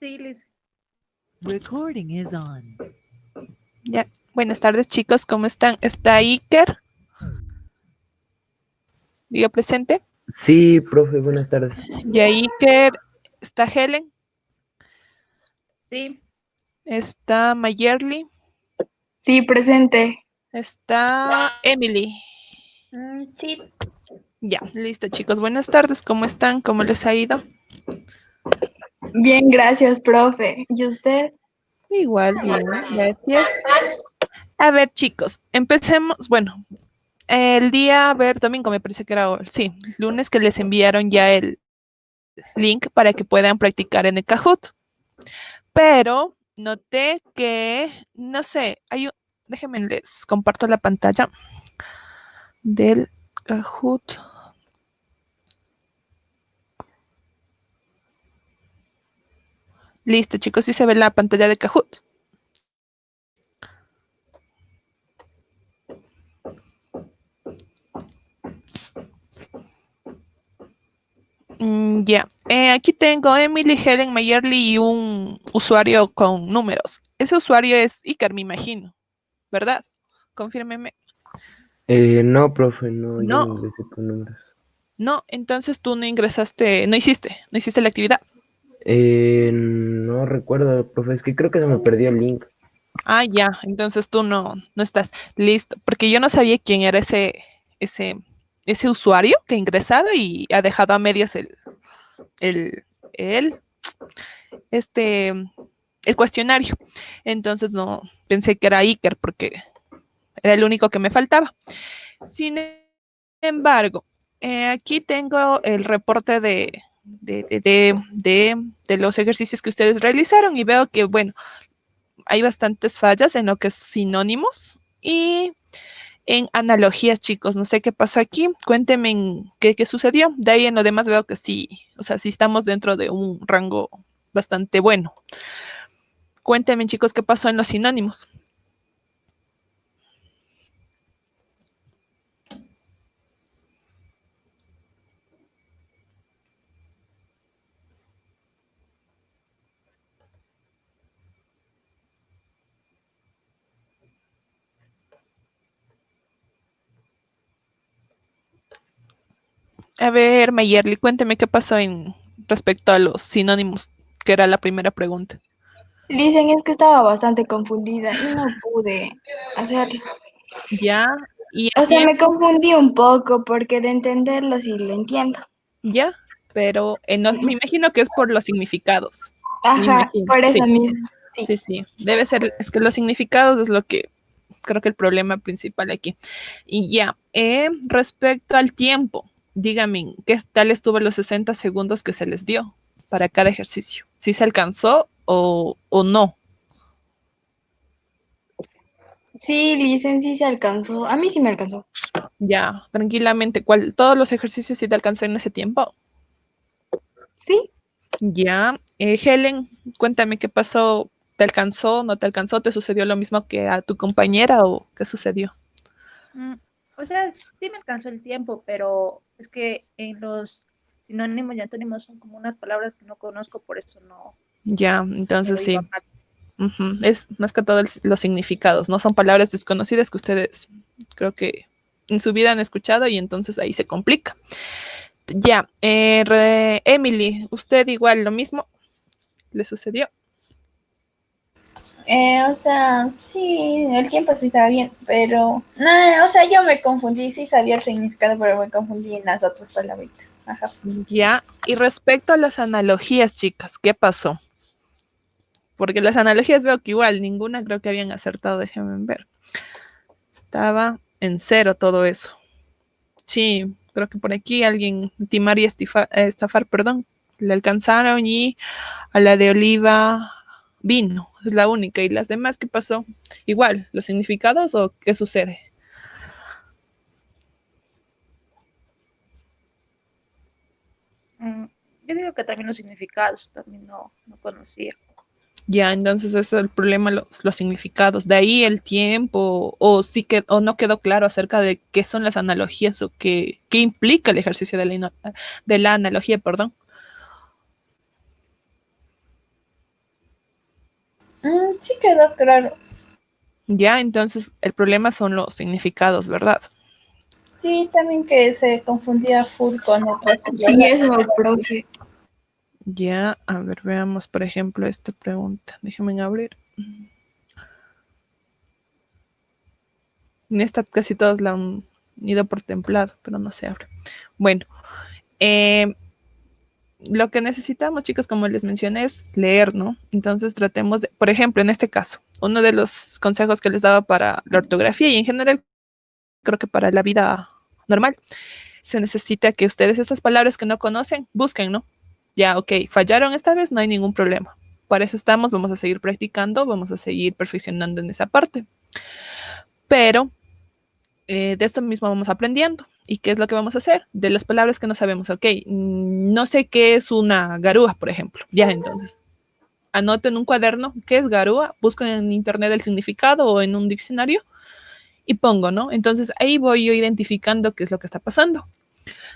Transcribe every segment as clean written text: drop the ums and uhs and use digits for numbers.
Sí, Liz. Recording is on. Ya. Buenas tardes, chicos. ¿Cómo están? ¿Está Iker? Diga presente. Sí, profe, buenas tardes. Ya Iker. ¿Está Helen? Sí. ¿Está Mayerly? Sí, presente. ¿Está Emily? Sí. Ya, listo, chicos. Buenas tardes. ¿Cómo están? ¿Cómo les ha ido? Bien, gracias, profe. ¿Y usted? Igual, bien, gracias. A ver, chicos, empecemos. Bueno, el día, a ver, domingo me parece que era, sí, lunes que les enviaron ya el link para que puedan practicar en el Kahoot. Pero noté que, no sé, déjenme les comparto la pantalla del Kahoot. Listo, chicos, sí se ve la pantalla de Kahoot. Ya. Aquí tengo Emily, Helen, Mayerly y un usuario con números. Ese usuario es Iker, me imagino, ¿verdad? Confírmeme. No, profe, no, yo No. no ingresé con números. No, entonces tú no ingresaste, no hiciste la actividad. No recuerdo, profe, es que creo que se me perdió el link. Ah, ya, entonces tú no estás listo, porque yo no sabía quién era ese usuario que ha ingresado y ha dejado a medias el, el, este, el cuestionario. Entonces no pensé que era Iker porque era el único que me faltaba. Sin embargo, aquí tengo el reporte de los ejercicios que ustedes realizaron y veo que, bueno, hay bastantes fallas en lo que es sinónimos y en analogías, chicos. No sé qué pasó aquí. Cuéntenme qué sucedió. De ahí en lo demás veo que sí, o sea, sí estamos dentro de un rango bastante bueno. Cuéntenme, chicos, qué pasó en los sinónimos. A ver, Mayerly, cuénteme qué pasó en respecto a los sinónimos, que era la primera pregunta. Dicen es que estaba bastante confundida y no pude hacerlo. Ya, y O el sea, me tiempo, confundí un poco porque de entenderlo sí lo entiendo. ya, pero me imagino que es por los significados. Me Ajá, imagino, por eso sí, mismo. Sí. sí. Debe ser, es que los significados es lo que creo que el problema principal aquí. Y ya, respecto al tiempo, dígame, ¿qué tal estuvo los 60 segundos que se les dio para cada ejercicio? ¿Sí se alcanzó o no? Sí, Licen, sí se alcanzó. A mí sí me alcanzó. Ya, tranquilamente, ¿todos los ejercicios sí te alcanzó en ese tiempo? Sí. Ya, Helen, cuéntame qué pasó, ¿te alcanzó, no te alcanzó, te sucedió lo mismo que a tu compañera o qué sucedió? Mm, O sea, sí me alcanzó el tiempo, pero es que en los sinónimos y antónimos son como unas palabras que no conozco, por eso no Ya, me lo entonces iba sí. mal. Es más que todo los significados, no son palabras desconocidas que ustedes creo que en su vida han escuchado y entonces ahí se complica. Ya, Emily, ¿usted igual lo mismo le sucedió? O sea, sí, el tiempo sí estaba bien, pero no, o sea, yo me confundí, sí sabía el significado, pero me confundí en las otras palabritas. Ajá. Ya, y respecto a las analogías, chicas, ¿qué pasó? Porque las analogías veo que igual, ninguna creo que habían acertado, déjenme ver. Estaba en cero todo eso. Sí, creo que por aquí alguien, timar y estafar, perdón, le alcanzaron y a la de Oliva vino, es la única. ¿Y las demás qué pasó? Igual, ¿los significados o qué sucede? Mm, Yo digo que también los significados también no conocía. Ya, entonces ese es el problema, los significados. De ahí el tiempo, o sí que, o no quedó claro acerca de qué son las analogías o qué implica el ejercicio de la analogía, perdón. Sí quedó claro. Ya, entonces el problema son los significados, ¿verdad? Sí, también que se confundía full con otras Sí, palabras. eso, profe. Ya, a ver, veamos, por ejemplo, esta pregunta. Déjenme abrir. En esta casi todos la han ido por templado, pero no se abre. Bueno, eh, lo que necesitamos, chicos, como les mencioné, es leer, ¿no? Entonces tratemos de, por ejemplo, en este caso, uno de los consejos que les daba para la ortografía y en general, creo que para la vida normal, se necesita que ustedes estas palabras que no conocen, busquen, ¿no? Ya, ok, fallaron esta vez, no hay ningún problema. Para eso estamos, vamos a seguir practicando, vamos a seguir perfeccionando en esa parte. Pero de esto mismo vamos aprendiendo. ¿Y qué es lo que vamos a hacer? De las palabras que no sabemos, ok, no sé qué es una garúa, por ejemplo. Ya, entonces, anoto en un cuaderno qué es garúa, busco en internet el significado o en un diccionario y pongo, ¿no? Entonces ahí voy yo identificando qué es lo que está pasando.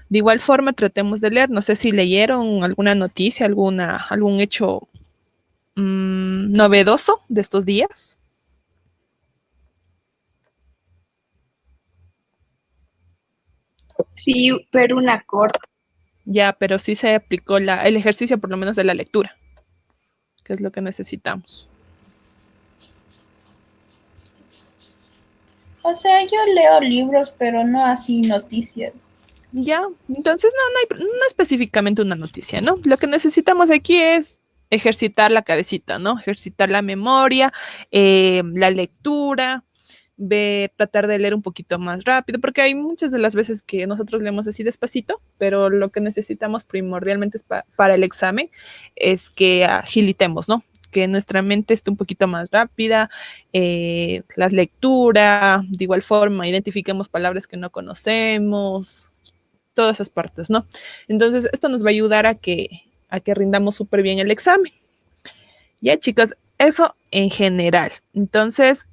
De igual forma, tratemos de leer, no sé si leyeron alguna noticia, algún hecho novedoso de estos días. Sí, pero una corta. Ya, pero sí se aplicó el ejercicio por lo menos de la lectura, que es lo que necesitamos. O sea, yo leo libros, pero no así noticias. Ya, entonces no específicamente una noticia, ¿no? Lo que necesitamos aquí es ejercitar la cabecita, ¿no? Ejercitar la memoria, la lectura, tratar de leer un poquito más rápido, porque hay muchas de las veces que nosotros leemos así despacito, pero lo que necesitamos primordialmente es para el examen es que agilitemos, ¿no? Que nuestra mente esté un poquito más rápida, las lecturas, de igual forma, identifiquemos palabras que no conocemos, todas esas partes, ¿no? Entonces, esto nos va a ayudar a que rindamos súper bien el examen. Ya, chicas, eso en general. Entonces,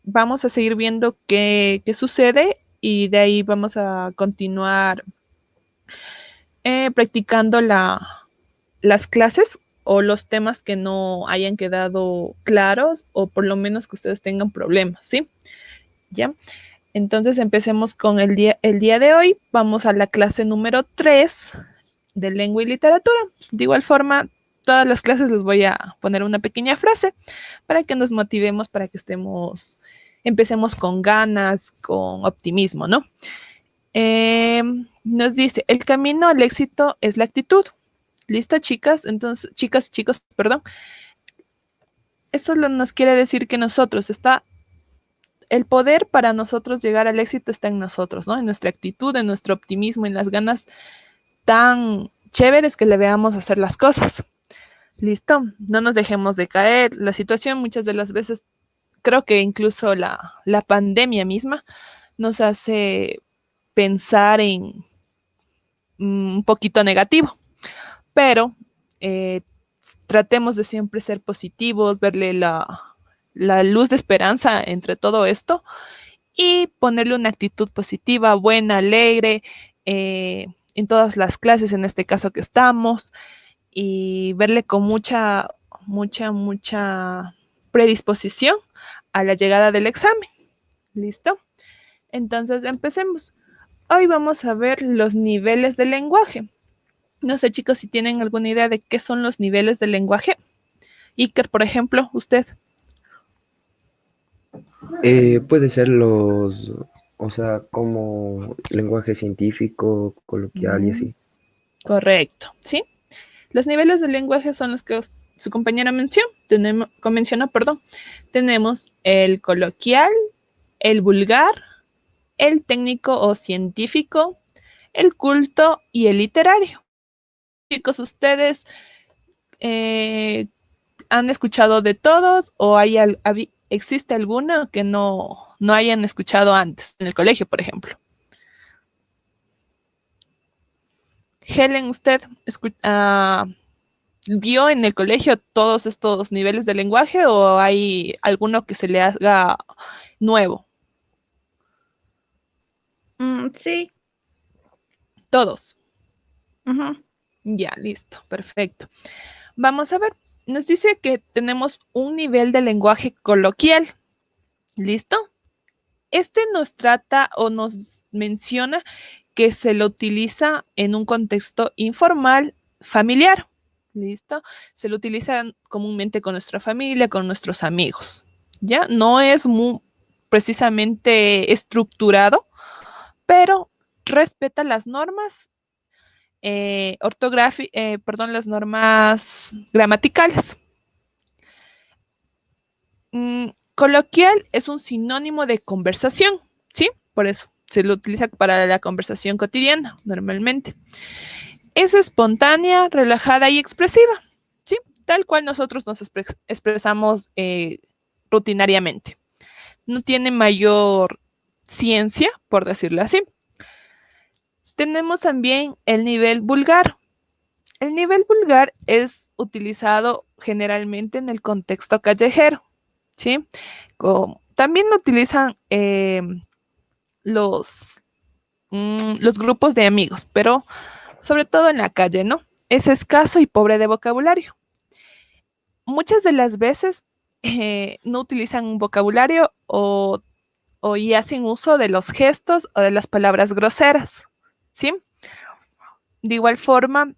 vamos a seguir viendo qué sucede y de ahí vamos a continuar practicando las clases o los temas que no hayan quedado claros o por lo menos que ustedes tengan problemas, ¿sí? ¿Ya? Entonces empecemos con el día de hoy. Vamos a la clase número 3 de lengua y literatura. De igual forma, todas las clases les voy a poner una pequeña frase para que nos motivemos, para que empecemos con ganas, con optimismo, ¿no? Nos dice, el camino al éxito es la actitud. ¿Listo, chicas? Entonces, chicas y chicos, perdón. Esto nos quiere decir que el poder para nosotros llegar al éxito está en nosotros, ¿no? En nuestra actitud, en nuestro optimismo, en las ganas tan chéveres que le veamos hacer las cosas. ¿Listo? No nos dejemos de caer. La situación muchas de las veces, creo que incluso la pandemia misma nos hace pensar en un poquito negativo, pero eh, tratemos de siempre ser positivos, verle la luz de esperanza entre todo esto y ponerle una actitud positiva, buena, alegre, en todas las clases, en este caso que estamos, y verle con mucha predisposición a la llegada del examen. ¿Listo? Entonces, empecemos. Hoy vamos a ver los niveles del lenguaje. No sé, chicos, si tienen alguna idea de qué son los niveles del lenguaje. Iker, por ejemplo, usted. Puede ser o sea, como lenguaje científico, coloquial y así. Correcto, ¿sí? Los niveles del lenguaje son los que su compañera mencionó, perdón. Tenemos el coloquial, el vulgar, el técnico o científico, el culto y el literario. Chicos, ¿ustedes han escuchado de todos o existe alguno que no hayan escuchado antes, en el colegio, por ejemplo? Helen, ¿usted vio en el colegio todos estos niveles de lenguaje o hay alguno que se le haga nuevo? Sí. Todos. Ujú. Ya, listo, perfecto. Vamos a ver. nos dice que tenemos un nivel de lenguaje coloquial. ¿Listo? Este nos trata o nos menciona que se lo utiliza en un contexto informal, familiar. ¿Listo? Se lo utiliza comúnmente con nuestra familia, con nuestros amigos. ¿Ya? No es muy precisamente estructurado, pero respeta las normas las normas gramaticales. Coloquial es un sinónimo de conversación, ¿sí? Por eso se lo utiliza para la conversación cotidiana, normalmente. Es espontánea, relajada y expresiva, ¿sí? Tal cual nosotros nos expresamos rutinariamente. No tiene mayor ciencia, por decirlo así. Tenemos también el nivel vulgar. El nivel vulgar es utilizado generalmente en el contexto callejero, ¿sí? También lo utilizan los grupos de amigos, pero sobre todo en la calle, ¿no? Es escaso y pobre de vocabulario. Muchas de las veces no utilizan un vocabulario y hacen uso de los gestos o de las palabras groseras, ¿sí? De igual forma,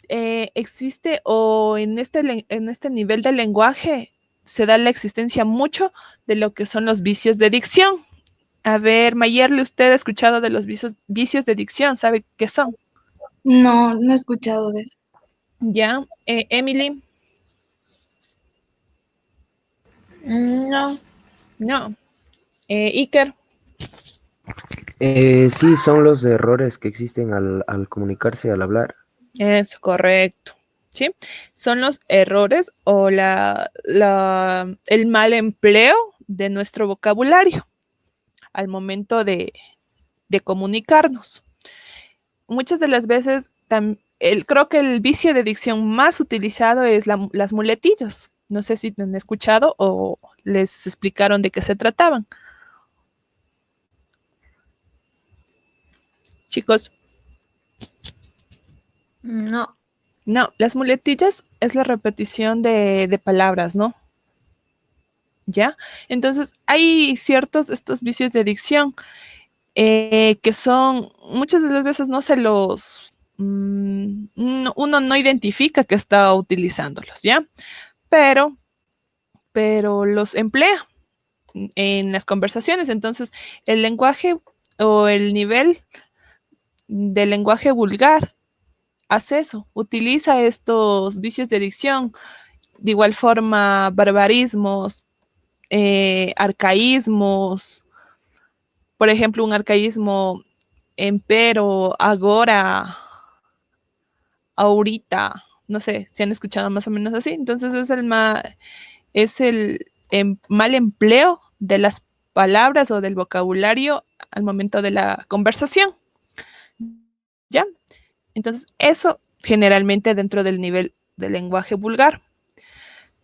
existe o en este nivel de lenguaje se da la existencia mucho de lo que son los vicios de dicción. A ver, Mayerle, ¿usted ha escuchado de los vicios de dicción? ¿Sabe qué son? No, no he escuchado de eso. ¿Ya? Emily, No. no. Iker, Sí, son los errores que existen al comunicarse, al hablar. es correcto. ¿Sí? Son los errores o el mal empleo de nuestro vocabulario al momento de comunicarnos. Muchas de las veces, creo que el vicio de dicción más utilizado es las muletillas. No sé si han escuchado o les explicaron de qué se trataban. Chicos, No. no, las muletillas es la repetición de palabras, ¿no? ¿Ya? Entonces, hay estos vicios de dicción que son, muchas de las veces uno no identifica que está utilizándolos, ¿ya? Pero los emplea en las conversaciones. Entonces, el lenguaje o el nivel del lenguaje vulgar hace eso, utiliza estos vicios de dicción, de igual forma, barbarismos, arcaísmos, por ejemplo, un arcaísmo empero, agora, ahorita, no sé si han escuchado más o menos así. Entonces es el mal empleo de las palabras o del vocabulario al momento de la conversación. ¿Ya? Entonces, eso generalmente dentro del nivel de lenguaje vulgar.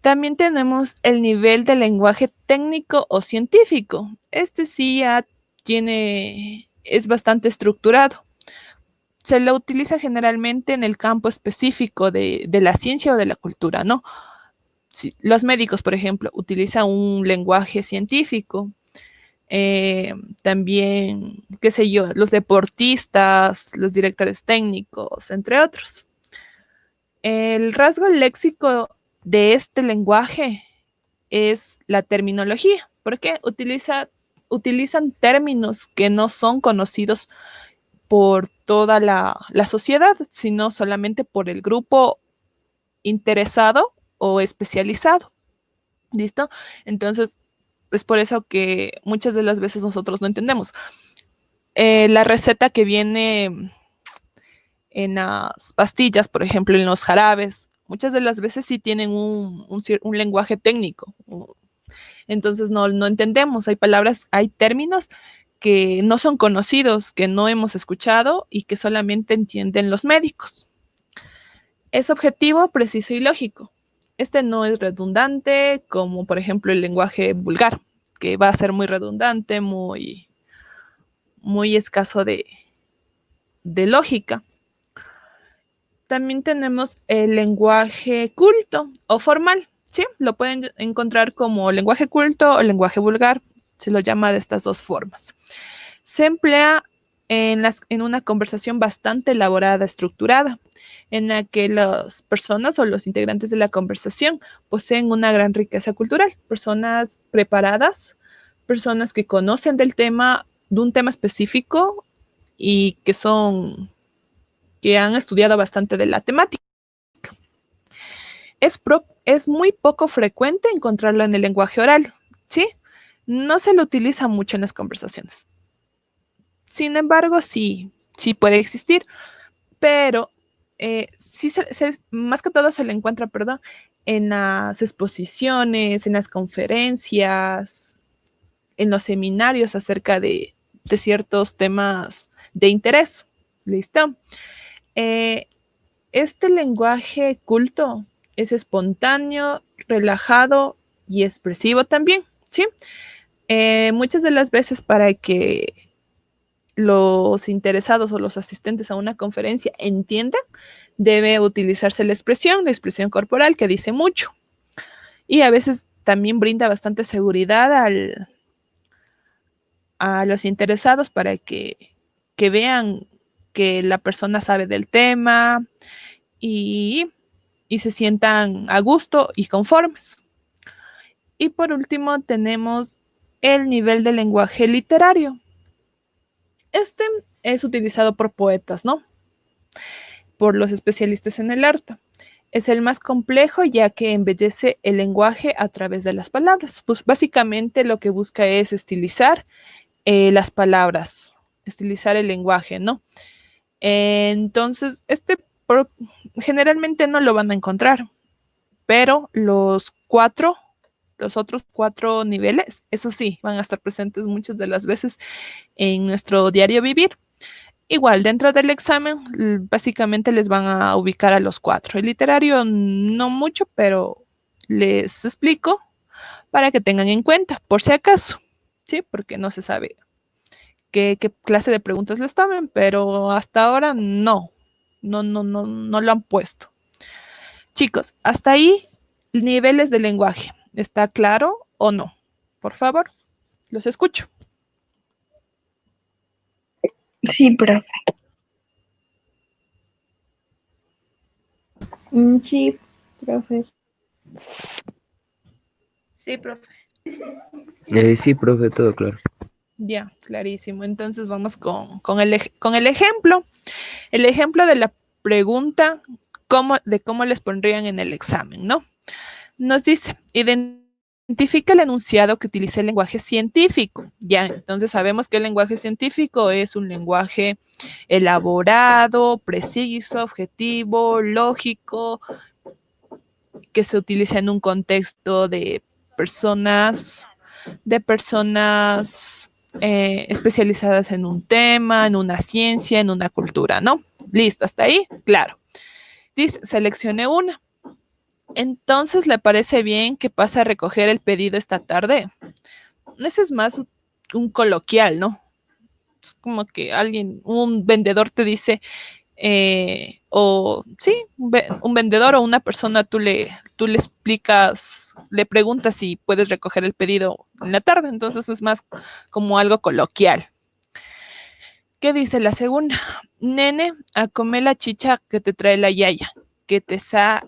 También tenemos el nivel de lenguaje técnico o científico. Este sí ya es bastante estructurado. Se lo utiliza generalmente en el campo específico de la ciencia o de la cultura, ¿no? Sí, los médicos, por ejemplo, utilizan un lenguaje científico. También, qué sé yo, los deportistas, los directores técnicos, entre otros. El rasgo léxico de este lenguaje es la terminología, porque utilizan términos que no son conocidos por toda la sociedad, sino solamente por el grupo interesado o especializado. ¿Listo? Entonces, es por eso que muchas de las veces nosotros no entendemos. La receta que viene en las pastillas, por ejemplo, en los jarabes, muchas de las veces sí tienen un lenguaje técnico. Entonces no entendemos. Hay palabras, hay términos que no son conocidos, que no hemos escuchado y que solamente entienden los médicos. Es objetivo, preciso y lógico. Este no es redundante, como por ejemplo el lenguaje vulgar, que va a ser muy redundante, muy escaso de lógica. También tenemos el lenguaje culto o formal, ¿sí? Lo pueden encontrar como lenguaje culto o lenguaje vulgar, se lo llama de estas dos formas. Se emplea en una conversación bastante elaborada, estructurada, en la que las personas o los integrantes de la conversación poseen una gran riqueza cultural, personas preparadas, personas que conocen del tema, de un tema específico y que han estudiado bastante de la temática. Es muy poco frecuente encontrarlo en el lenguaje oral, ¿sí? No se lo utiliza mucho en las conversaciones. Sin embargo, sí puede existir, pero sí más que todo se le encuentra, perdón, en las exposiciones, en las conferencias, en los seminarios acerca de ciertos temas de interés. ¿Listo? Este lenguaje culto es espontáneo, relajado y expresivo también, ¿sí? Muchas de las veces para que los interesados o los asistentes a una conferencia entiendan, debe utilizarse la expresión corporal, que dice mucho. Y a veces también brinda bastante seguridad a los interesados para que vean que la persona sabe del tema y se sientan a gusto y conformes. Y por último tenemos el nivel de lenguaje literario. Este es utilizado por poetas, ¿no? Por los especialistas en el arte. Es el más complejo ya que embellece el lenguaje a través de las palabras. Pues básicamente lo que busca es estilizar las palabras, estilizar el lenguaje, ¿no? Entonces, generalmente no lo van a encontrar, pero los otros 4 niveles, eso sí, van a estar presentes muchas de las veces en nuestro diario vivir. Igual, dentro del examen, básicamente les van a ubicar a los 4. El literario no mucho, pero les explico para que tengan en cuenta, por si acaso, ¿sí? Porque no se sabe qué clase de preguntas les tomen, pero hasta ahora no lo han puesto. Chicos, hasta ahí, niveles de lenguaje. ¿Está claro o no? Por favor, los escucho. Sí, profe. Sí, profe. Sí, profe. Sí, profe, todo claro. Ya, clarísimo. Entonces vamos con el ejemplo. El ejemplo de la pregunta de cómo les pondrían en el examen, ¿no? Nos dice, identifica el enunciado que utiliza el lenguaje científico. Ya, entonces sabemos que el lenguaje científico es un lenguaje elaborado, preciso, objetivo, lógico, que se utiliza en un contexto de personas especializadas en un tema, en una ciencia, en una cultura, ¿no? Listo, hasta ahí, claro. Dice, seleccione una. Entonces, ¿le parece bien que pase a recoger el pedido esta tarde? Ese es más un coloquial, ¿no? Es como que un vendedor te dice, un vendedor o una persona, tú le explicas, le preguntas si puedes recoger el pedido en la tarde, entonces es más como algo coloquial. ¿Qué dice la segunda? Nene, a comer la chicha que te trae la yaya, que te sa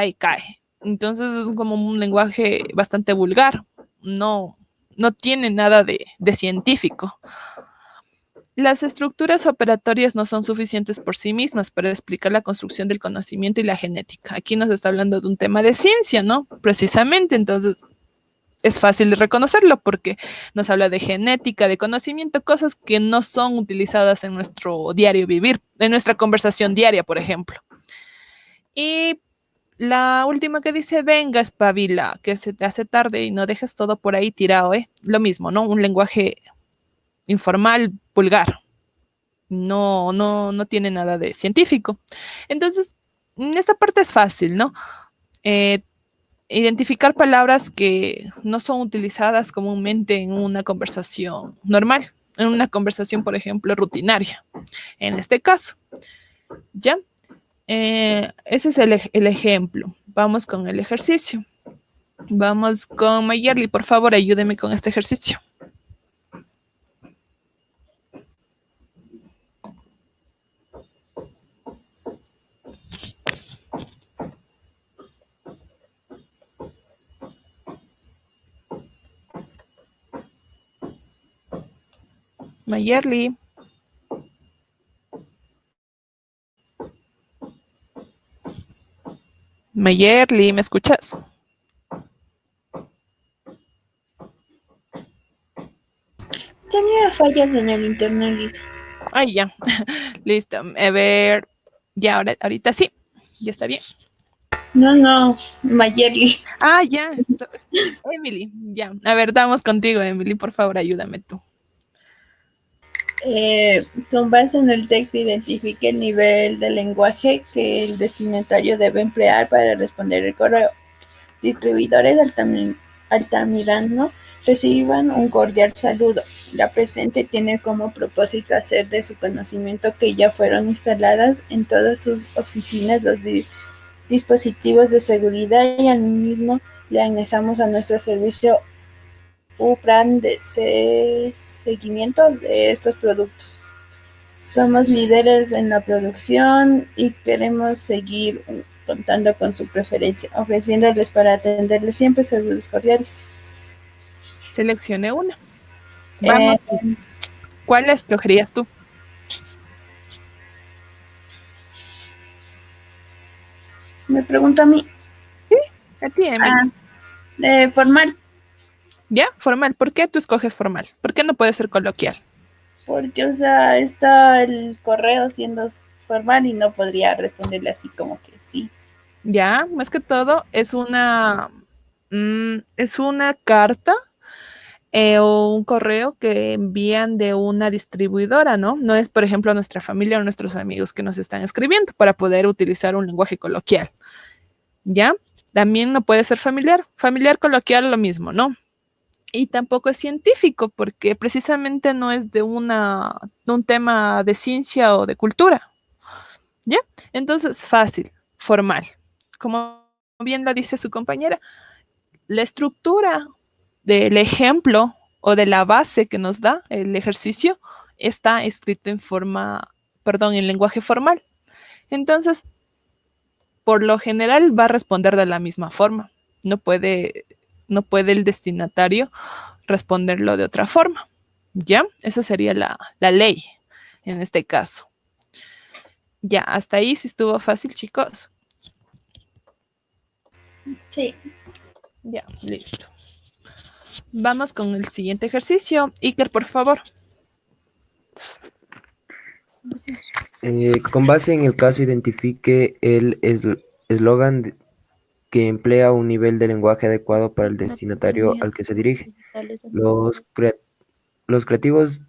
y cae. Entonces es como un lenguaje bastante vulgar, no tiene nada de científico. Las estructuras operatorias no son suficientes por sí mismas para explicar la construcción del conocimiento y la genética. Aquí nos está hablando de un tema de ciencia, ¿no? Precisamente, entonces es fácil de reconocerlo porque nos habla de genética, de conocimiento, cosas que no son utilizadas en nuestro diario vivir, en nuestra conversación diaria, por ejemplo. Y la última que dice, venga, espabila, que se te hace tarde y no dejes todo por ahí tirado, ¿eh? Lo mismo, ¿no? Un lenguaje informal, vulgar. No tiene nada de científico. Entonces, esta parte es fácil, ¿no? Identificar palabras que no son utilizadas comúnmente en una conversación normal, en una conversación, por ejemplo, rutinaria, en este caso. ¿Ya? Ese es el ejemplo. Vamos con el ejercicio. Vamos con Mayerly, por favor, ayúdeme con este ejercicio. Mayerly. Mayerly, ¿me escuchas? Tenía fallas en el internet, dice. Ay, ya. Listo. A ver. Ya, ahorita sí. Ya está bien. No, Mayerly. Ah, ya. Emily, ya. A ver, damos contigo, Emily. Por favor, ayúdame tú. Con base en el texto, identifique el nivel de lenguaje que el destinatario debe emplear para responder el correo. Distribuidores Altamirano reciban un cordial saludo. La presente tiene como propósito hacer de su conocimiento que ya fueron instaladas en todas sus oficinas los dispositivos de seguridad y al mismo le anexamos a nuestro servicio un plan de seguimiento de estos productos. Somos líderes en la producción y queremos seguir contando con su preferencia, ofreciéndoles para atenderles siempre seguros cordiales. Seleccione una. Vamos. ¿Cuál escogerías tú? Me pregunto a mí. A ti, Emily. Formal. ¿Ya? Formal. ¿Por qué tú escoges formal? ¿Por qué no puede ser coloquial? Porque, o sea, está el correo siendo formal y no podría responderle así como que sí. Ya, más que todo, es una carta o un correo que envían de una distribuidora, ¿no? No es, por ejemplo, nuestra familia o nuestros amigos que nos están escribiendo para poder utilizar un lenguaje coloquial. ¿Ya? También no puede ser familiar. Familiar, coloquial, lo mismo, ¿no? Y tampoco es científico porque precisamente no es de un tema de ciencia o de cultura. ¿Ya? Entonces, fácil, formal. Como bien la dice su compañera, la estructura del ejemplo o de la base que nos da el ejercicio está escrito en lenguaje formal. Entonces, por lo general va a responder de la misma forma. No puede el destinatario responderlo de otra forma. ¿Ya? Esa sería la ley en este caso. Ya, hasta ahí sí estuvo fácil, chicos. Sí. Ya, listo. Vamos con el siguiente ejercicio. Iker, por favor. Con base en el caso, identifique el eslogan que emplea un nivel de lenguaje adecuado para el destinatario al que se dirige. Los creativos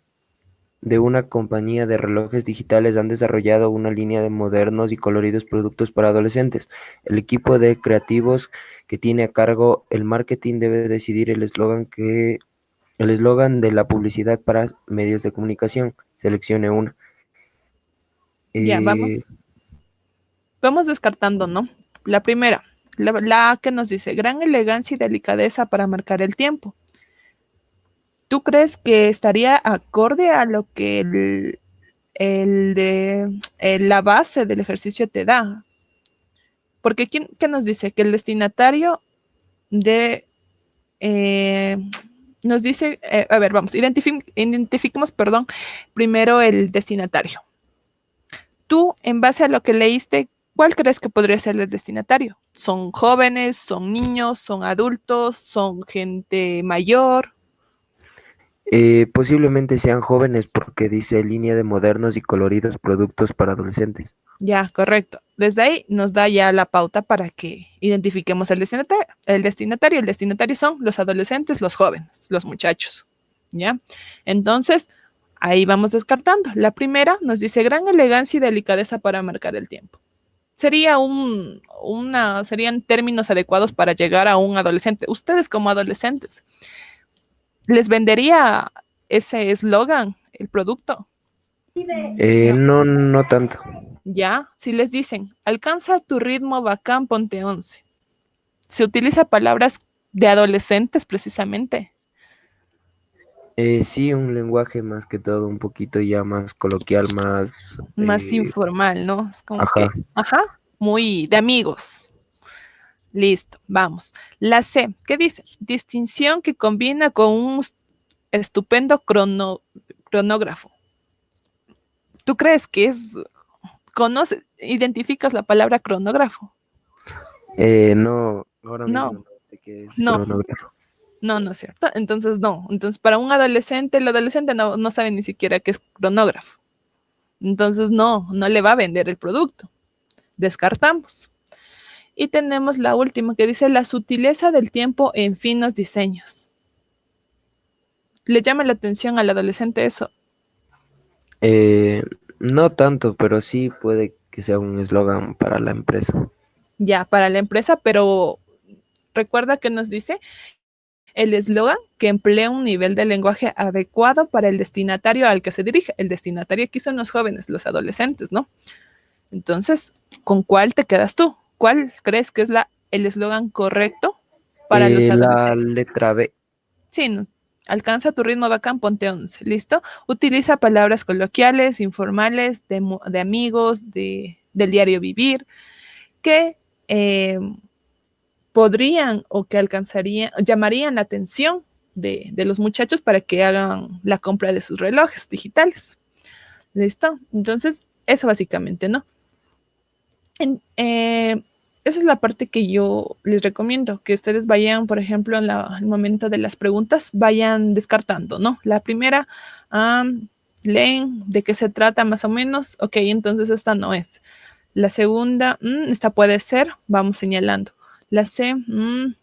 de una compañía de relojes digitales han desarrollado una línea de modernos y coloridos productos para adolescentes. El equipo de creativos que tiene a cargo el marketing debe decidir el eslogan de la publicidad para medios de comunicación. Seleccione una. Ya, vamos descartando, ¿no? La primera, la que nos dice, gran elegancia y delicadeza para marcar el tiempo. ¿Tú crees que estaría acorde a lo que la base del ejercicio te da? Porque ¿qué nos dice? Que el destinatario nos dice, a ver, vamos, identifiquemos, primero el destinatario. Tú, en base a lo que leíste, ¿cuál crees que podría ser el destinatario? ¿Son jóvenes, son niños, son adultos, son gente mayor? Posiblemente sean jóvenes porque dice línea de modernos y coloridos productos para adolescentes. Ya, correcto. Desde ahí nos da ya la pauta para que identifiquemos el destinatario. El destinatario son los adolescentes, los jóvenes, los muchachos. ¿Ya? Entonces, ahí vamos descartando. La primera nos dice gran elegancia y delicadeza para marcar el tiempo. Serían términos adecuados para llegar a un adolescente. Ustedes como adolescentes, ¿les vendería ese eslogan, el producto? No tanto. Ya, si les dicen, alcanza tu ritmo bacán, ponte 11. Se utiliza palabras de adolescentes precisamente. Sí, un lenguaje más que todo un poquito ya más coloquial, más... Más informal, ¿no? Es como ajá. que, ajá, muy de amigos. Listo, vamos. La C, ¿qué dice? Distinción que combina con un estupendo cronógrafo. ¿Tú crees que identificas la palabra cronógrafo? No, ahora mismo No, no sé qué es no, cronógrafo. no es cierto. Entonces, no. Entonces, para un adolescente, el adolescente no sabe ni siquiera qué es cronógrafo. Entonces, no le va a vender el producto. Descartamos. Y tenemos la última que dice la sutileza del tiempo en finos diseños. ¿Le llama la atención al adolescente eso? Eh, no tanto, pero sí puede que sea un eslogan para la empresa. Ya, para la empresa, pero recuerda que nos dice el eslogan que emplea un nivel de lenguaje adecuado para el destinatario al que se dirige. El destinatario aquí son los jóvenes, los adolescentes, ¿no? Entonces, ¿con cuál te quedas tú? ¿Cuál crees que es el eslogan correcto para los La adolescentes? letra B. Sí, no. Alcanza tu ritmo bacán, ponte 11. ¿Listo? Utiliza palabras coloquiales, informales, de amigos, del diario vivir, que podrían o que llamarían la atención de los muchachos para que hagan la compra de sus relojes digitales. ¿Listo? Entonces, eso básicamente, ¿no? Esa es la parte que yo les recomiendo, que ustedes vayan, por ejemplo, en el momento de las preguntas, vayan descartando, ¿no? La primera, leen de qué se trata más o menos, ok, entonces esta no es. La segunda, esta puede ser, vamos señalando. La C,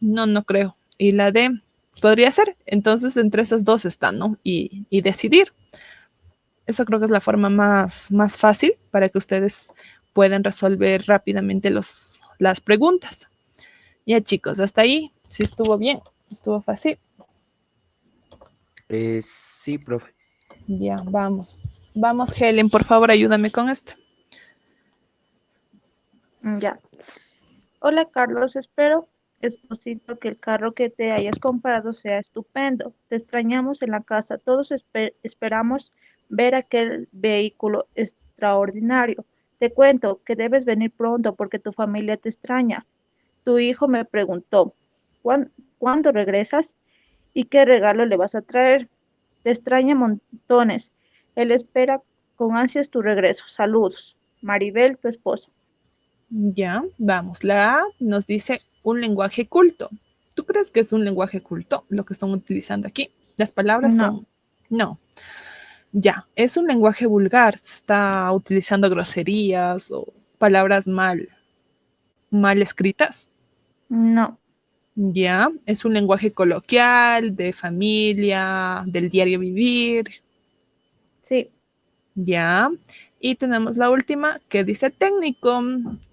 no creo. Y la D, podría ser. Entonces, entre esas dos están, ¿no? Y decidir. Eso creo que es la forma más fácil para que ustedes puedan resolver rápidamente las preguntas. Ya, chicos, hasta ahí. Sí estuvo bien, estuvo fácil. Sí, profe. Ya, vamos. Vamos, Helen, por favor, ayúdame con esto. Ya. Hola Carlos, espero es posible que el carro que te hayas comprado sea estupendo. Te extrañamos en la casa. Todos esperamos ver aquel vehículo extraordinario. Te cuento que debes venir pronto porque tu familia te extraña. Tu hijo me preguntó, ¿cuándo regresas? ¿Y qué regalo le vas a traer? Te extraña montones. Él espera con ansias tu regreso. Saludos. Maribel, tu esposa. Ya, vamos. La A nos dice un lenguaje culto. ¿Tú crees que es un lenguaje culto lo que están utilizando aquí? Las palabras No. son... No. Ya, es un lenguaje vulgar. Se está utilizando groserías o palabras mal escritas. No. Ya, es un lenguaje coloquial, de familia, del diario vivir. Sí. Ya. Y tenemos la última que dice técnico.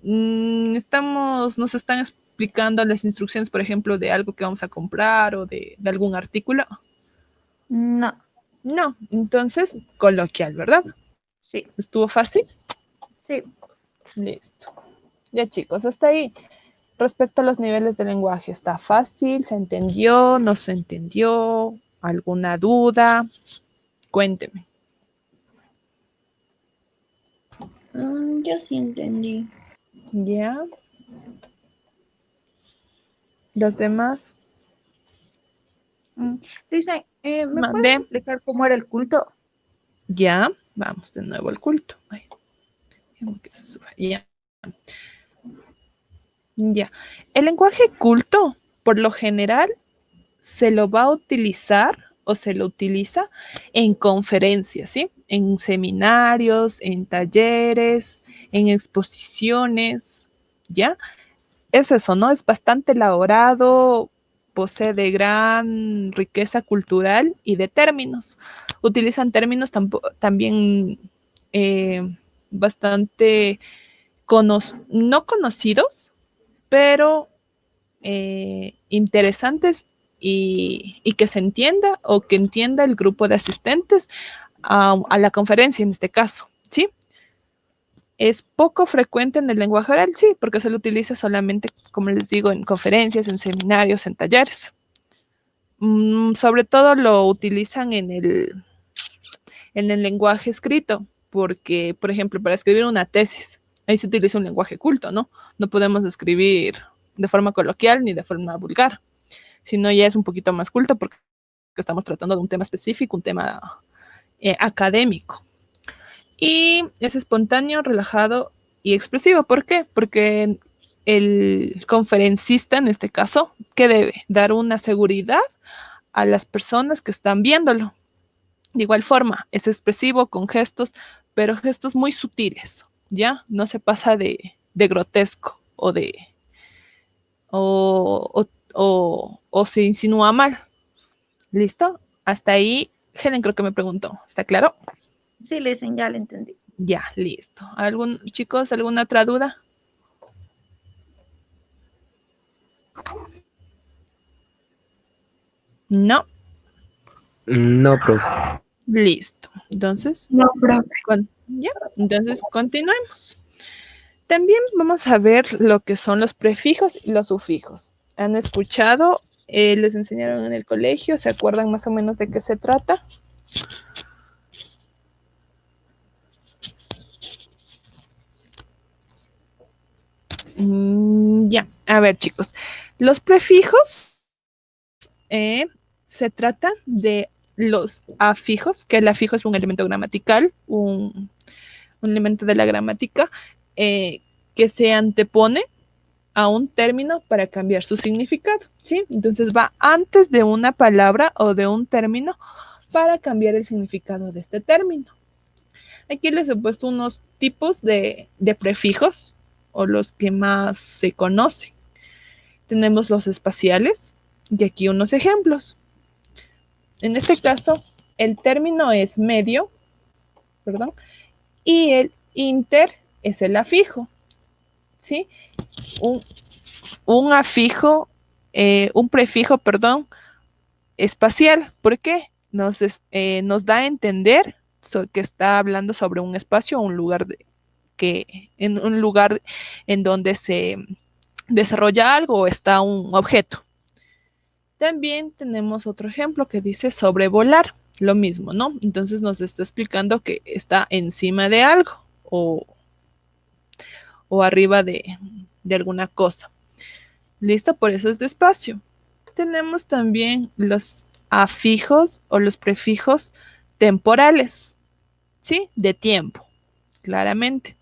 Nos están explicando las instrucciones, por ejemplo, de algo que vamos a comprar o de algún artículo. No. No, entonces coloquial, ¿verdad? Sí. ¿Estuvo fácil? Sí. Listo. Ya, chicos, hasta ahí. Respecto a los niveles de lenguaje, ¿está fácil? ¿Se entendió? ¿No se entendió? ¿Alguna duda? Cuénteme. Yo sí entendí. ¿Ya? ¿Los demás? Dice, ¿me puedes Mandé. explicar cómo era el culto? Ya, vamos de nuevo al culto. Ay, que se suba. Ya. Ya. El lenguaje culto, por lo general, se lo va a utilizar o se lo utiliza en conferencias, ¿sí? En seminarios, en talleres, en exposiciones, ¿ya? Es eso, ¿no? Es bastante elaborado, posee de gran riqueza cultural y de términos. Utilizan términos también bastante no conocidos, pero interesantes y que se entienda o que entienda el grupo de asistentes a la conferencia en este caso, ¿sí? ¿Es poco frecuente en el lenguaje oral? Sí, porque se lo utiliza solamente, como les digo, en conferencias, en seminarios, en talleres. Sobre todo lo utilizan en el lenguaje escrito, porque, por ejemplo, para escribir una tesis, ahí se utiliza un lenguaje culto, ¿no? No podemos escribir de forma coloquial ni de forma vulgar, sino ya es un poquito más culto porque estamos tratando de un tema específico, un tema académico. Y es espontáneo, relajado y expresivo. ¿Por qué? Porque el conferencista, en este caso, ¿qué debe? Dar una seguridad a las personas que están viéndolo. De igual forma, es expresivo con gestos, pero gestos muy sutiles, ¿ya? No se pasa de grotesco o se insinúa mal. ¿Listo? Hasta ahí, Helen creo que me preguntó. ¿Está claro? Sí, Listen, ya lo entendí. Ya, listo. Chicos, alguna otra duda? No. No, profe. Listo. Entonces, No, profe. ya. Entonces, continuemos. También vamos a ver lo que son los prefijos y los sufijos. ¿Han escuchado? ¿Les enseñaron en el colegio? ¿Se acuerdan más o menos de qué se trata? Ya, a ver, chicos. Los prefijos se tratan de los afijos, que el afijo es un elemento gramatical, un elemento de la gramática que se antepone a un término para cambiar su significado, ¿sí? Entonces va antes de una palabra o de un término para cambiar el significado de este término. Aquí les he puesto unos tipos de prefijos o los que más se conocen. Tenemos los espaciales y aquí unos ejemplos. En este caso, el término es medio, perdón, y el inter es el afijo, ¿sí? Un afijo, un prefijo, perdón, espacial. ¿Por qué? Nos da a entender que está hablando sobre un espacio o un lugar en un lugar en donde se desarrolla algo o está un objeto. También tenemos otro ejemplo que dice sobrevolar, lo mismo, ¿no? Entonces nos está explicando que está encima de algo o arriba de alguna cosa. ¿Listo? Por eso es despacio. Tenemos también los afijos o los prefijos temporales, ¿sí? De tiempo, claramente.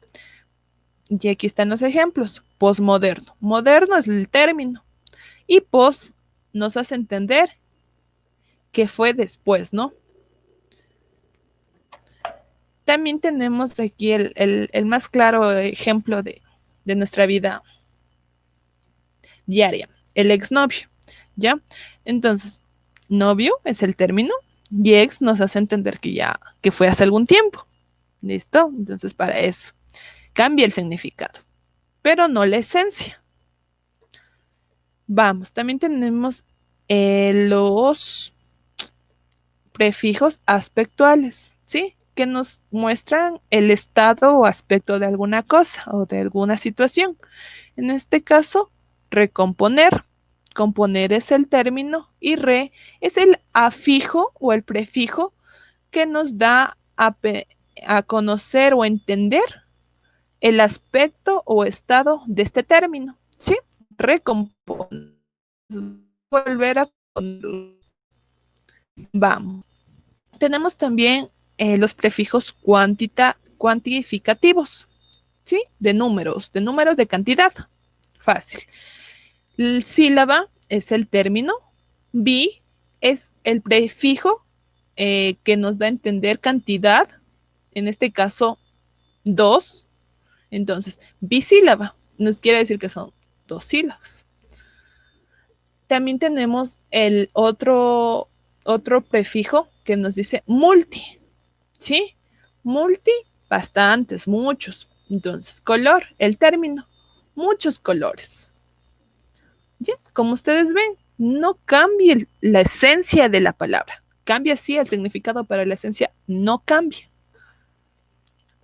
Y aquí están los ejemplos. Posmoderno. Moderno es el término. Y pos nos hace entender que fue después, ¿no? También tenemos aquí el más claro ejemplo de nuestra vida diaria, el exnovio, ¿ya? Entonces, novio es el término y ex nos hace entender que fue hace algún tiempo, ¿listo? Entonces, para eso, cambia el significado, pero no la esencia. Vamos, también tenemos los prefijos aspectuales, ¿sí? Que nos muestran el estado o aspecto de alguna cosa o de alguna situación. En este caso, recomponer. Componer es el término y es el afijo o el prefijo que nos da a conocer o entender el aspecto o estado de este término, ¿sí? Recomponer. Volver a poner. Vamos. Tenemos también los prefijos cuantificativos, ¿sí? De números de cantidad. Fácil. El sílaba es el término. Bi es el prefijo que nos da a entender cantidad. En este caso, 2. Entonces, bisílaba nos quiere decir que son 2 sílabas. También tenemos el otro prefijo que nos dice multi, ¿sí? Multi, bastantes, muchos. Entonces, color, el término, muchos colores. ¿Ya? Como ustedes ven, no cambia la esencia de la palabra. Cambia sí el significado, pero la esencia no cambia.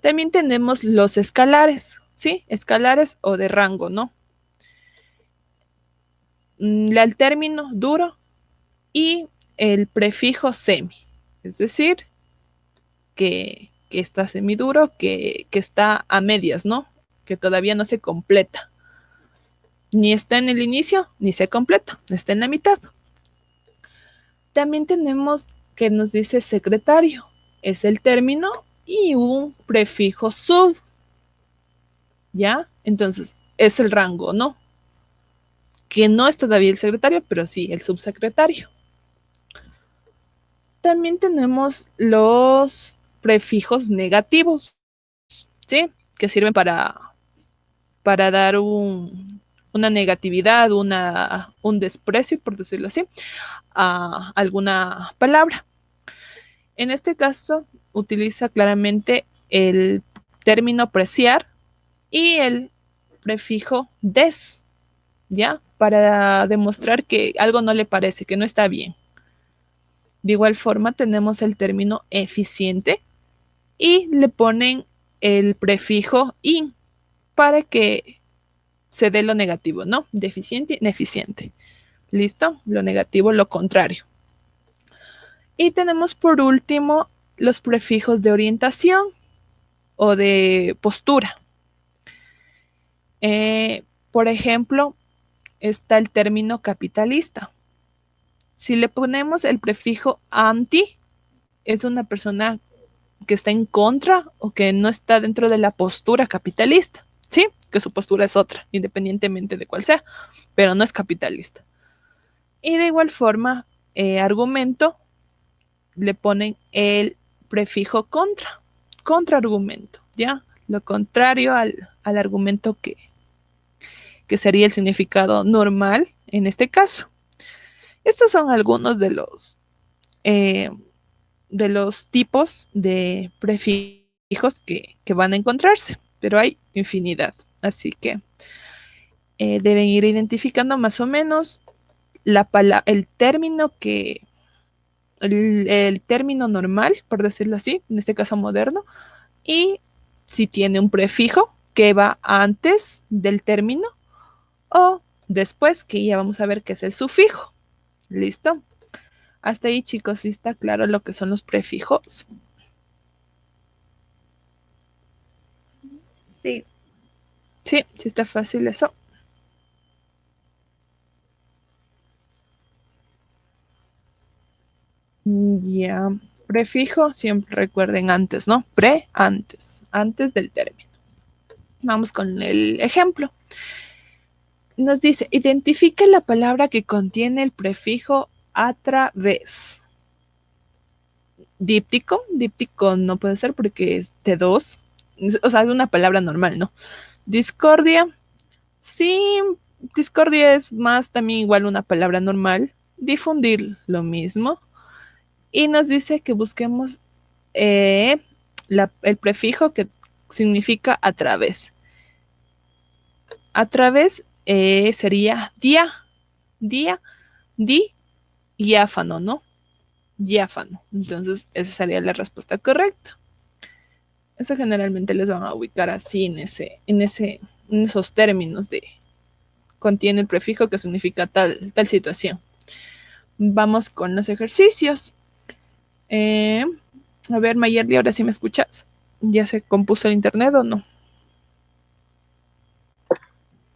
También tenemos los escalares, ¿sí? Escalares o de rango, ¿no? El término duro y el prefijo semi, es decir, que está semiduro, que está a medias, ¿no? Que todavía no se completa. Ni está en el inicio, ni se completa, está en la mitad. También tenemos que nos dice secretario, es el término y un prefijo sub, ¿ya? Entonces, es el rango, ¿no? Que no es todavía el secretario, pero sí el subsecretario. También tenemos los prefijos negativos, ¿sí? Que sirven para dar una negatividad, un desprecio, por decirlo así, a alguna palabra. En este caso, utiliza claramente el término preciar y el prefijo des, ¿ya? Para demostrar que algo no le parece, que no está bien. De igual forma, tenemos el término eficiente y le ponen el prefijo in para que se dé lo negativo, ¿no? Deficiente, ineficiente. ¿Listo? Lo negativo, lo contrario. Y tenemos por último los prefijos de orientación o de postura. Por ejemplo, está el término capitalista. Si le ponemos el prefijo anti, es una persona que está en contra o que no está dentro de la postura capitalista, ¿sí? Que su postura es otra, independientemente de cuál sea, pero no es capitalista. Y de igual forma, argumento, le ponen el prefijo contra, contraargumento, ¿ya? Lo contrario al argumento que sería el significado normal en este caso. Estos son algunos de los tipos de prefijos que van a encontrarse, pero hay infinidad. Así que deben ir identificando más o menos el término el término normal, por decirlo así, en este caso moderno, y si tiene un prefijo que va antes del término o después, que ya vamos a ver qué es el sufijo. ¿Listo? Hasta ahí, chicos, sí está claro lo que son los prefijos. Sí. Sí, sí está fácil eso. Ya, prefijo, siempre recuerden antes, ¿no? Antes del término. Vamos con el ejemplo. Nos dice, identifique la palabra que contiene el prefijo a través. Díptico no puede ser porque es de dos, o sea, es una palabra normal, ¿no? Discordia, sí, discordia es más también igual una palabra normal. Difundir, lo mismo. Y nos dice que busquemos el prefijo que significa a través. A través sería diáfano, ¿no? Diáfano. Entonces, esa sería la respuesta correcta. Eso generalmente les van a ubicar así en esos términos de contiene el prefijo que significa tal situación. Vamos con los ejercicios. A ver, Mayerly, ahora sí me escuchas. ¿Ya se compuso el internet o no?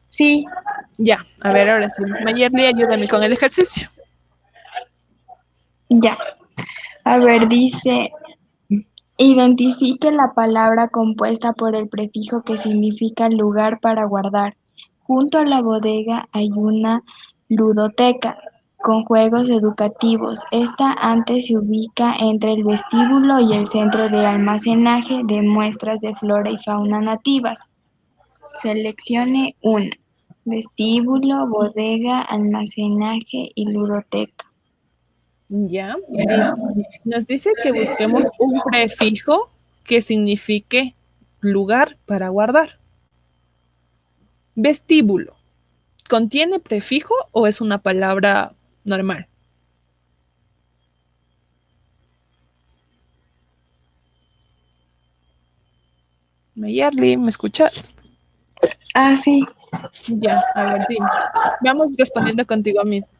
Sí, Ya, a ver, ahora sí. Mayerly, ayúdame con el ejercicio. ya. A ver, dice, identifique la palabra compuesta por el prefijo que significa lugar para guardar. Junto a la bodega hay una ludoteca con juegos educativos. Esta antes se ubica entre el vestíbulo y el centro de almacenaje de muestras de flora y fauna nativas. Seleccione una. Vestíbulo, bodega, almacenaje y ludoteca. Ya, nos dice que busquemos un prefijo que signifique lugar para guardar. Vestíbulo, ¿contiene prefijo o es una palabra normal? Mayerly, ¿me escuchas? Ah, sí, Ya, a ver, dime. Vamos respondiendo contigo mismo.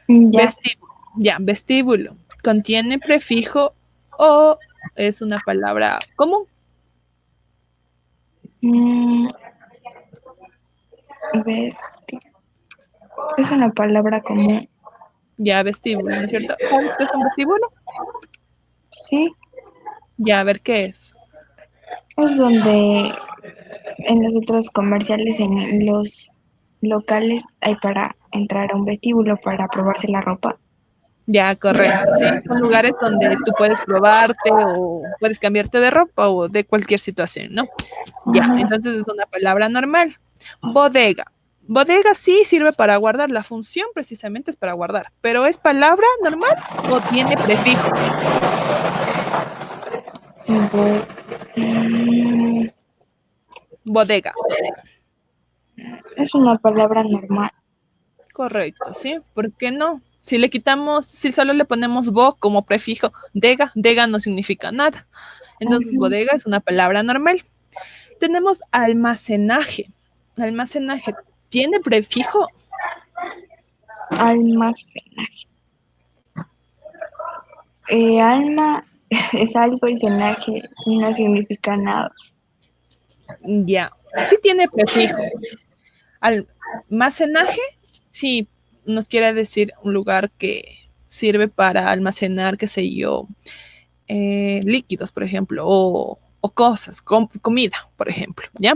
ya. Vestíbulo. Ya, vestíbulo. ¿Contiene prefijo o es una palabra común? Mm, es una palabra común. Ya, vestíbulo, ¿no es cierto? ¿Sabes qué es un vestíbulo? Sí, Ya, a ver qué es. es donde en los centros comerciales, en los locales, hay para entrar a un vestíbulo para probarse la ropa. Ya, correcto, sí. Son lugares donde tú puedes probarte o puedes cambiarte de ropa o de cualquier situación, ¿no? Ya, Ajá. entonces es una palabra normal. Bodega. Bodega sí sirve para guardar, la función precisamente es para guardar, pero ¿es palabra normal o tiene prefijo? Bo- mm, Bodega. es una palabra normal. Correcto, ¿sí? ¿Por qué no? Si le quitamos, si solo le ponemos bo como prefijo, dega, dega no significa nada. Entonces, Ujú. bodega es una palabra normal. Tenemos almacenaje. Almacenaje, ¿tiene prefijo? Almacenaje. Alma es algo y cenaje no significa nada. Ya, sí tiene prefijo. Almacenaje, sí nos quiere decir un lugar que sirve para almacenar, qué sé yo, líquidos, por ejemplo, o cosas, comida, por ejemplo, ¿ya?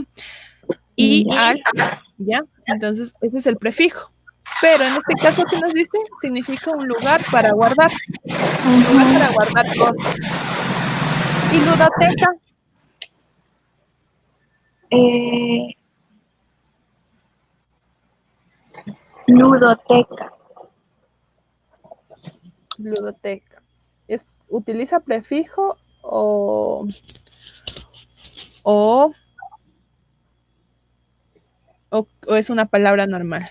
Y Ya. ¿ya? Entonces, ese es el prefijo. Pero en este caso, ¿qué nos dice? Significa un lugar para guardar, un lugar para Ujú. guardar cosas. Y ludoteca, Eh, ludoteca. ludoteca. ¿Utiliza prefijo o, o es una palabra normal?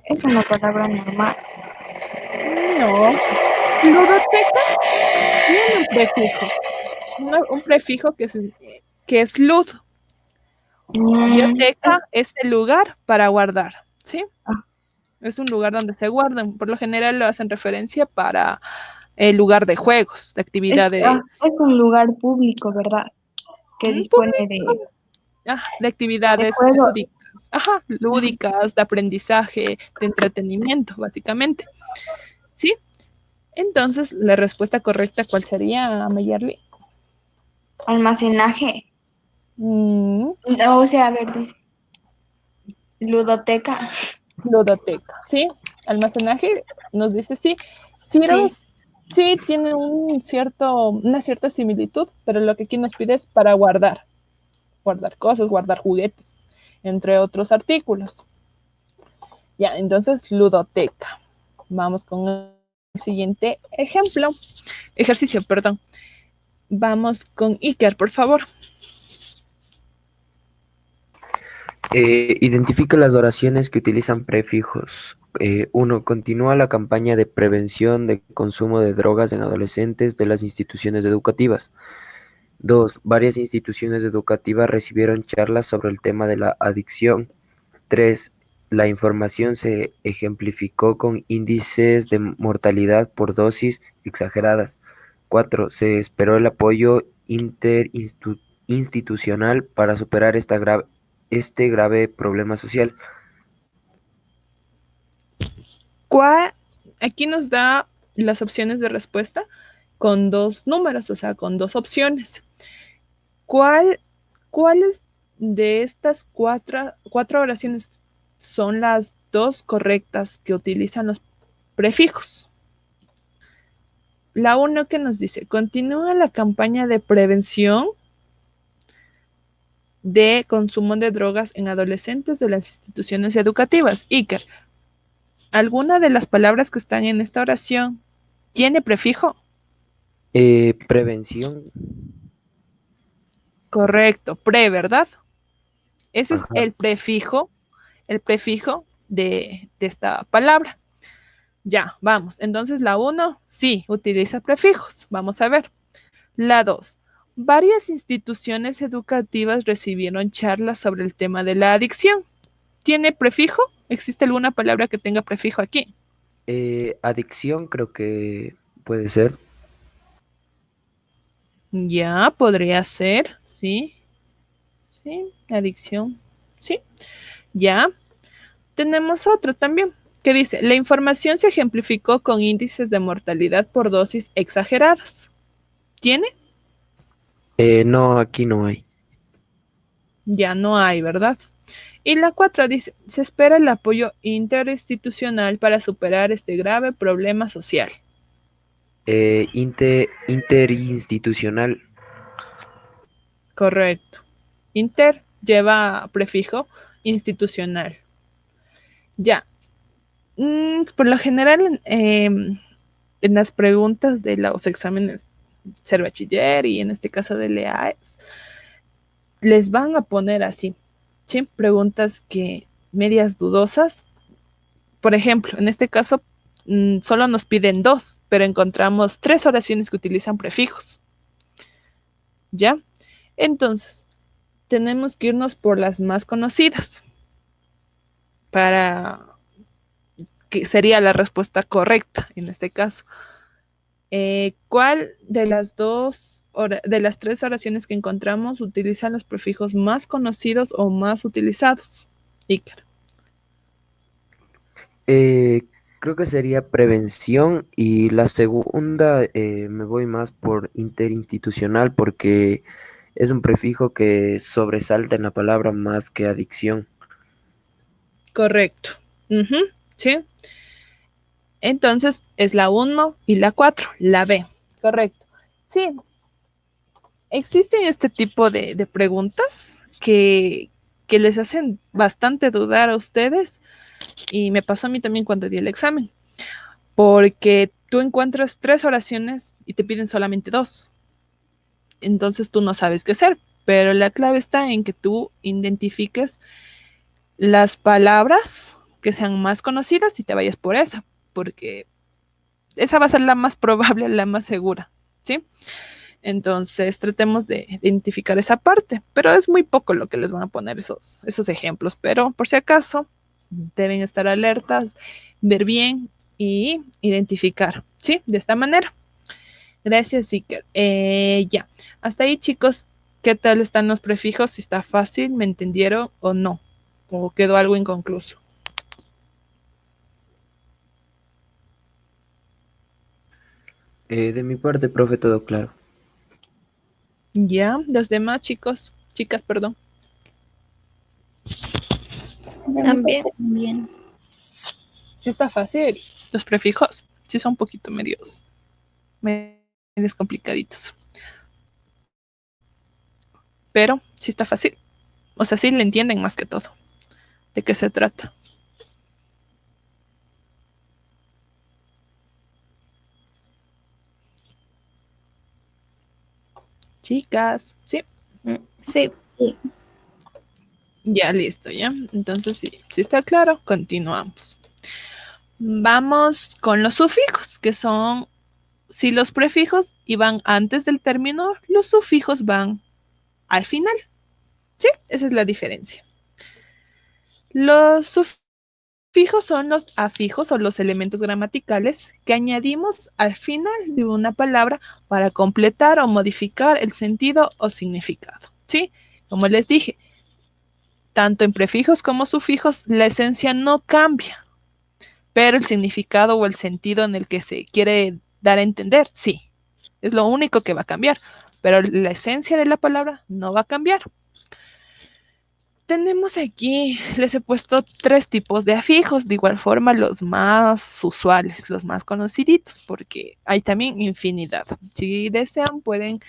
Es una palabra normal. No. Ludoteca tiene un prefijo. Un prefijo que es lud. Y oteca Es, es el lugar para guardar, ¿sí? ah, Es un lugar donde se guardan. Por lo general lo hacen referencia para el lugar de juegos, de actividades es un lugar público, ¿verdad? Que dispone públicas, de de actividades juegos. lúdicas, lúdicas, de aprendizaje, de entretenimiento, básicamente. ¿Sí? Entonces, la respuesta correcta, ¿cuál sería, Mayerly? Almacenaje. Mm, No, o sea, a ver, dice. Ludoteca. ludoteca, ¿sí? Almacenaje nos dice sí. Sí. Ciros, sí, tiene una cierta similitud, pero lo que aquí nos pide es para guardar. Guardar cosas, guardar juguetes, entre otros artículos. Ya, entonces, ludoteca. Vamos con el siguiente ejercicio, perdón. Vamos con Iker, por favor. Identifica las oraciones que utilizan prefijos. 1. Continúa la campaña de prevención de consumo de drogas en adolescentes de las instituciones educativas. 2. Varias instituciones educativas recibieron charlas sobre el tema de la adicción. 3. La información se ejemplificó con índices de mortalidad por dosis exageradas. 4. Se esperó el apoyo interinstitucional para superar este grave problema social. Aquí nos da las opciones de respuesta con dos números, o sea, con dos opciones. ¿Cuáles de estas cuatro oraciones son las dos correctas que utilizan los prefijos? La 1 que nos dice, continúa la campaña de prevención de consumo de drogas en adolescentes de las instituciones educativas. Iker, ¿alguna de las palabras que están en esta oración tiene prefijo? Prevención. Correcto, ¿verdad? Ese es Ajá. el prefijo de esta palabra. Ya, vamos. Entonces la 1, sí, utiliza prefijos. Vamos a ver. La 2, Varias instituciones educativas recibieron charlas sobre el tema de la adicción. ¿Tiene prefijo? ¿Existe alguna palabra que tenga prefijo aquí? Adicción creo que puede ser. Ya, podría ser, sí, sí, adicción, sí, ya. Tenemos otro también, que dice, la información se ejemplificó con índices de mortalidad por dosis exageradas. ¿Tiene? No, aquí no hay. Ya no hay, ¿verdad? Y la 4 dice, se espera el apoyo interinstitucional para superar este grave problema social. Interinstitucional. Correcto. Inter lleva prefijo institucional. Ya. Por lo general, en las preguntas de los exámenes ser bachiller y en este caso de LEAES, les van a poner así, ¿sí? Preguntas que medias dudosas. Por ejemplo, en este caso, solo nos piden 2, pero encontramos 3 oraciones que utilizan prefijos. ¿Ya? Entonces, tenemos que irnos por las más conocidas para que sería la respuesta correcta en este caso. ¿Cuál de las de las 3 oraciones que encontramos utilizan los prefijos más conocidos o más utilizados? Iker. Creo que sería prevención y la segunda me voy más por interinstitucional porque es un prefijo que sobresalta en la palabra más que adicción. Correcto. Sí. Entonces es la 1 y la 4, la B. Correcto. Sí. Existen este tipo de preguntas que les hacen bastante dudar a ustedes y me pasó a mí también cuando di el examen, porque tú encuentras 3 oraciones y te piden solamente 2. Entonces tú no sabes qué hacer, pero la clave está en que tú identifiques las palabras que sean más conocidas y te vayas por esa, porque esa va a ser la más probable, la más segura, ¿sí? Entonces tratemos de identificar esa parte, pero es muy poco lo que les van a poner esos ejemplos, pero por si acaso deben estar alertas, ver bien y identificar, ¿sí? De esta manera. Gracias, Iker. Ya, hasta ahí, chicos, ¿qué tal están los prefijos? Si está fácil, ¿me entendieron o no? ¿O quedó algo inconcluso? De mi parte, profe, todo claro. Ya, los demás chicos, chicas, perdón. También. Sí está fácil. Los prefijos sí son un poquito medios complicaditos. Pero sí está fácil. O sea, sí le entienden más que todo. ¿De qué se trata? Chicas, sí. Sí. Ya listo, ya. Entonces, sí está claro, continuamos. Vamos con los sufijos, que son, si los prefijos iban antes del término, los sufijos van al final. Sí, esa es la diferencia. Los sufijos son los afijos o los elementos gramaticales que añadimos al final de una palabra para completar o modificar el sentido o significado. ¿Sí? Como les dije, tanto en prefijos como sufijos, la esencia no cambia, pero el significado o el sentido en el que se quiere dar a entender, sí. Es lo único que va a cambiar, pero la esencia de la palabra no va a cambiar. Tenemos aquí, les he puesto 3 tipos de afijos, de igual forma los más usuales, los más conocidos, porque hay también infinidad. Si desean, pueden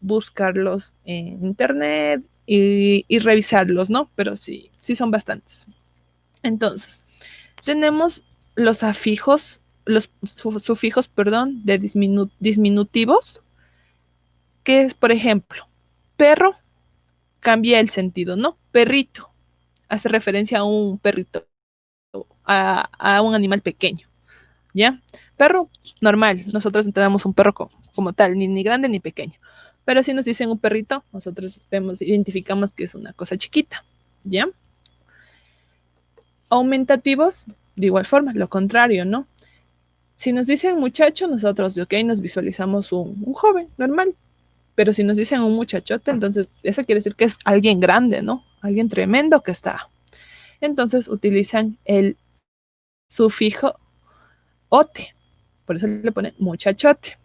buscarlos en internet y revisarlos, ¿no? Pero sí son bastantes. Entonces, tenemos los afijos, los sufijos, perdón, de disminutivos, que es, por ejemplo, perro, cambia el sentido, ¿no? Perrito, hace referencia a un perrito, a un animal pequeño, ¿ya? Perro, normal, nosotros entendemos un perro como tal, ni grande ni pequeño. Pero si nos dicen un perrito, nosotros identificamos que es una cosa chiquita, ¿ya? Aumentativos, de igual forma, lo contrario, ¿no? Si nos dicen muchacho, nosotros, ok, nos visualizamos un joven normal. Pero si nos dicen un muchachote, entonces eso quiere decir que es alguien grande, ¿no? Alguien tremendo que está. Entonces utilizan el sufijo ote. Por eso le ponen muchachote.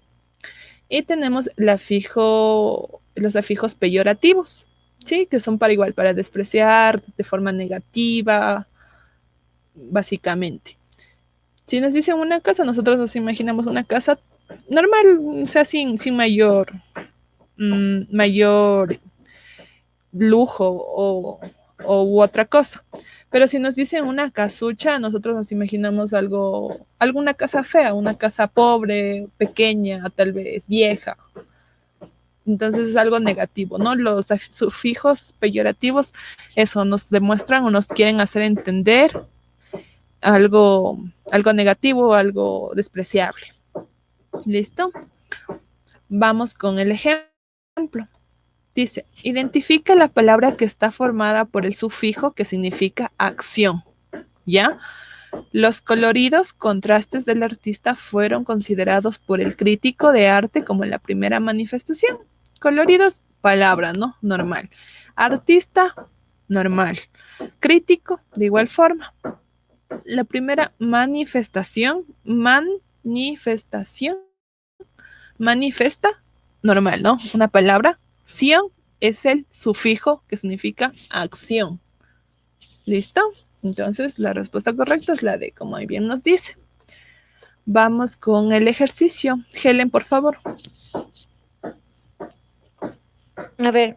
Y tenemos los afijos peyorativos, ¿sí? Que son para despreciar de forma negativa, básicamente. Si nos dicen una casa, nosotros nos imaginamos una casa normal, o sea, sin mayor lujo u otra cosa. Pero si nos dicen una casucha, nosotros nos imaginamos alguna casa fea, una casa pobre, pequeña, tal vez vieja. Entonces es algo negativo, ¿no? Los sufijos peyorativos, eso nos demuestran o nos quieren hacer entender algo negativo, algo despreciable. ¿Listo? Vamos con el ejemplo. Dice, identifica la palabra que está formada por el sufijo que significa acción, ¿ya? Los coloridos contrastes del artista fueron considerados por el crítico de arte como la primera manifestación. Coloridos, palabra, ¿no? Normal. Artista, normal. Crítico, de igual forma. La primera manifesta, normal, ¿no? Una palabra. Ción es el sufijo que significa acción. ¿Listo? Entonces, la respuesta correcta es la de como bien nos dice. Vamos con el ejercicio. Helen, por favor. A ver,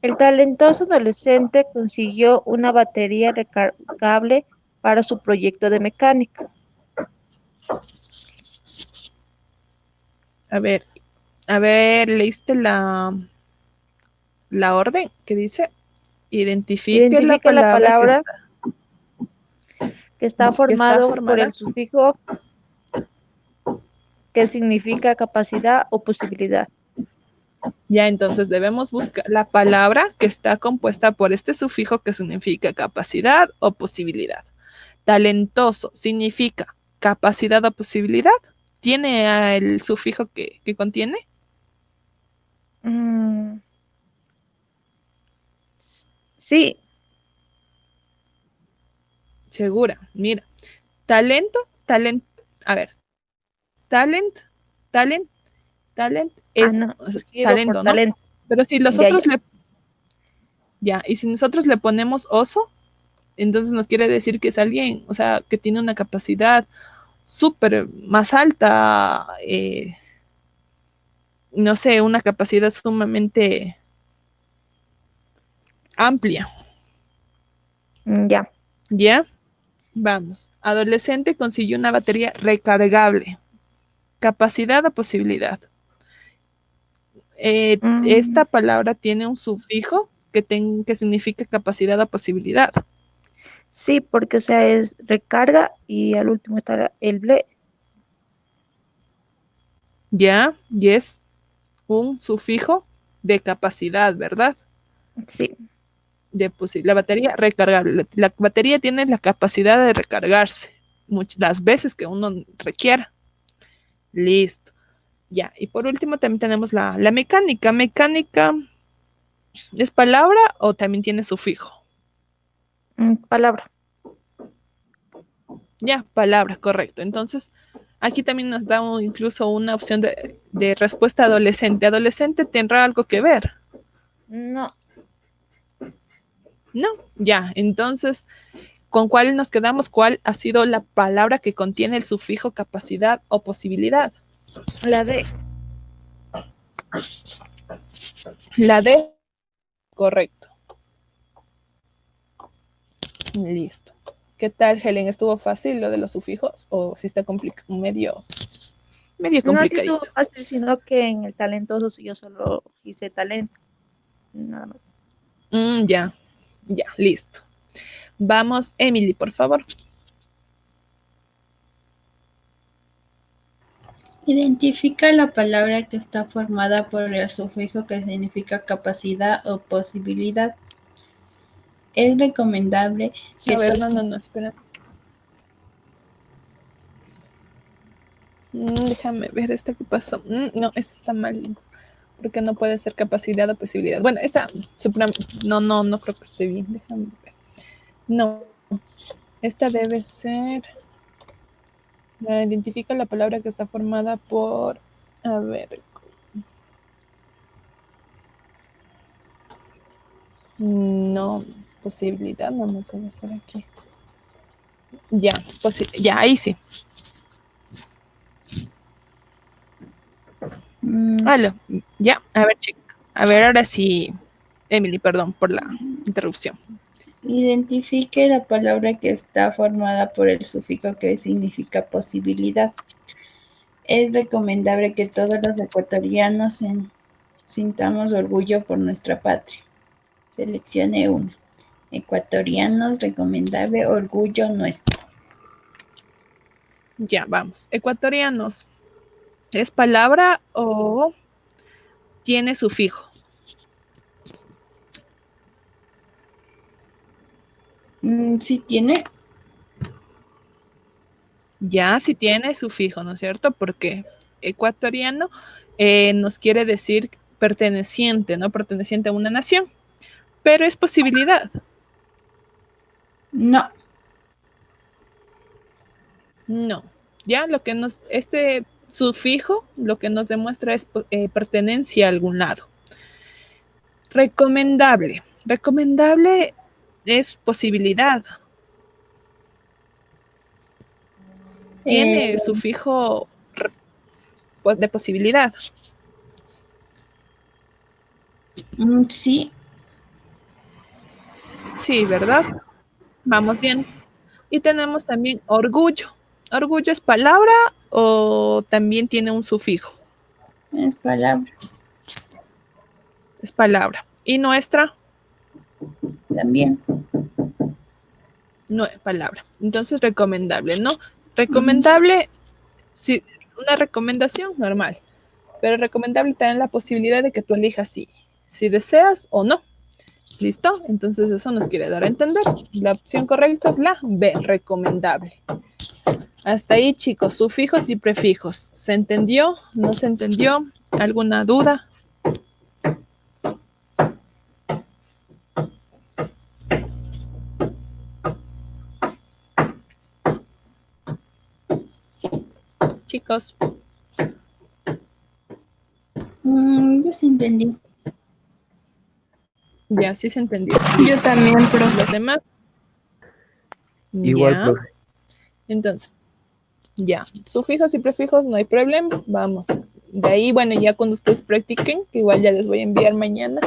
el talentoso adolescente consiguió una batería recargable para su proyecto de mecánica. A ver, ¿leíste la orden que dice? Identifique la palabra que está formado por el sufijo que significa capacidad o posibilidad. Ya, entonces debemos buscar la palabra que está compuesta por este sufijo que significa capacidad o posibilidad. Talentoso significa capacidad o posibilidad. ¿Tiene el sufijo que contiene? Sí. Segura, mira. Talent, a ver. Talent es talento, ¿no? Talento. Pero si nosotros y si nosotros le ponemos oso, entonces nos quiere decir que es alguien, o sea, que tiene una capacidad súper más alta, no sé, una capacidad sumamente amplia. Ya. ¿Ya? Vamos. Adolescente consiguió una batería recargable. Capacidad o posibilidad. Esta palabra tiene un sufijo que significa capacidad o posibilidad. Sí, porque o sea, es recarga y al último está el ble. Ya, y es un sufijo de capacidad, ¿verdad? Sí. La batería recargable. La batería tiene la capacidad de recargarse las veces que uno requiera. Listo. Ya, y por último también tenemos la mecánica. ¿Mecánica es palabra o también tiene sufijo? Palabra. Ya, palabra, correcto. Entonces, aquí también nos da incluso una opción de respuesta adolescente. ¿Adolescente tendrá algo que ver? No. No, ya. Entonces, ¿con cuál nos quedamos? ¿Cuál ha sido la palabra que contiene el sufijo capacidad o posibilidad? La D. La D, correcto. Listo. ¿Qué tal, Helen? ¿Estuvo fácil lo de los sufijos o si está medio complicadito? No, sí estuvo fácil, sino que en el talentoso yo solo hice talento. Nada más. Ya, listo. Vamos, Emily, por favor. Identifica la palabra que está formada por el sufijo que significa capacidad o posibilidad. Es recomendable que A ver, no, espera. Déjame ver esta que pasó. No, esta está mal. Porque no puede ser capacidad o posibilidad. Bueno, esta no creo que esté bien. Déjame ver. No, esta debe ser. Identifica la palabra que está formada por. A ver. No, posibilidad, vamos a hacer aquí. Ya, ya, ahí sí. Aló, ya, a ver, chica. A ver, ahora sí, Emily, perdón por la interrupción. Identifique la palabra que está formada por el sufijo que significa posibilidad. Es recomendable que todos los ecuatorianos sintamos orgullo por nuestra patria. Seleccione una. Ecuatorianos, recomendable, orgullo nuestro. Ya, vamos. Ecuatorianos. ¿Es palabra o tiene sufijo? Sí tiene. Ya, sí tiene sufijo, ¿no es cierto? Porque ecuatoriano nos quiere decir perteneciente, ¿no? Perteneciente a una nación. Pero es posibilidad. No. No. Ya, este sufijo lo que nos demuestra es pertenencia a algún lado. Recomendable. Recomendable es posibilidad. Tiene sufijo de posibilidad. Sí. Sí, ¿verdad? Vamos bien. Y tenemos también orgullo. ¿Orgullo es palabra o también tiene un sufijo? Es palabra. Es palabra. ¿Y nuestra? También. No es palabra. Entonces, recomendable, ¿no? Recomendable, sí, una recomendación normal. Pero recomendable tener la posibilidad de que tú elijas si deseas o no. ¿Listo? Entonces eso nos quiere dar a entender. La opción correcta es la B, recomendable. Hasta ahí, chicos, sufijos y prefijos. ¿Se entendió? ¿No se entendió? ¿Alguna duda? Chicos. Yo sí entendí. Ya, sí se entendió. Yo también, profe. ¿Los demás? Igual, Ya. profe. Entonces, ya. Sufijos y prefijos, no hay problema. Vamos. De ahí, bueno, ya cuando ustedes practiquen, que igual ya les voy a enviar mañana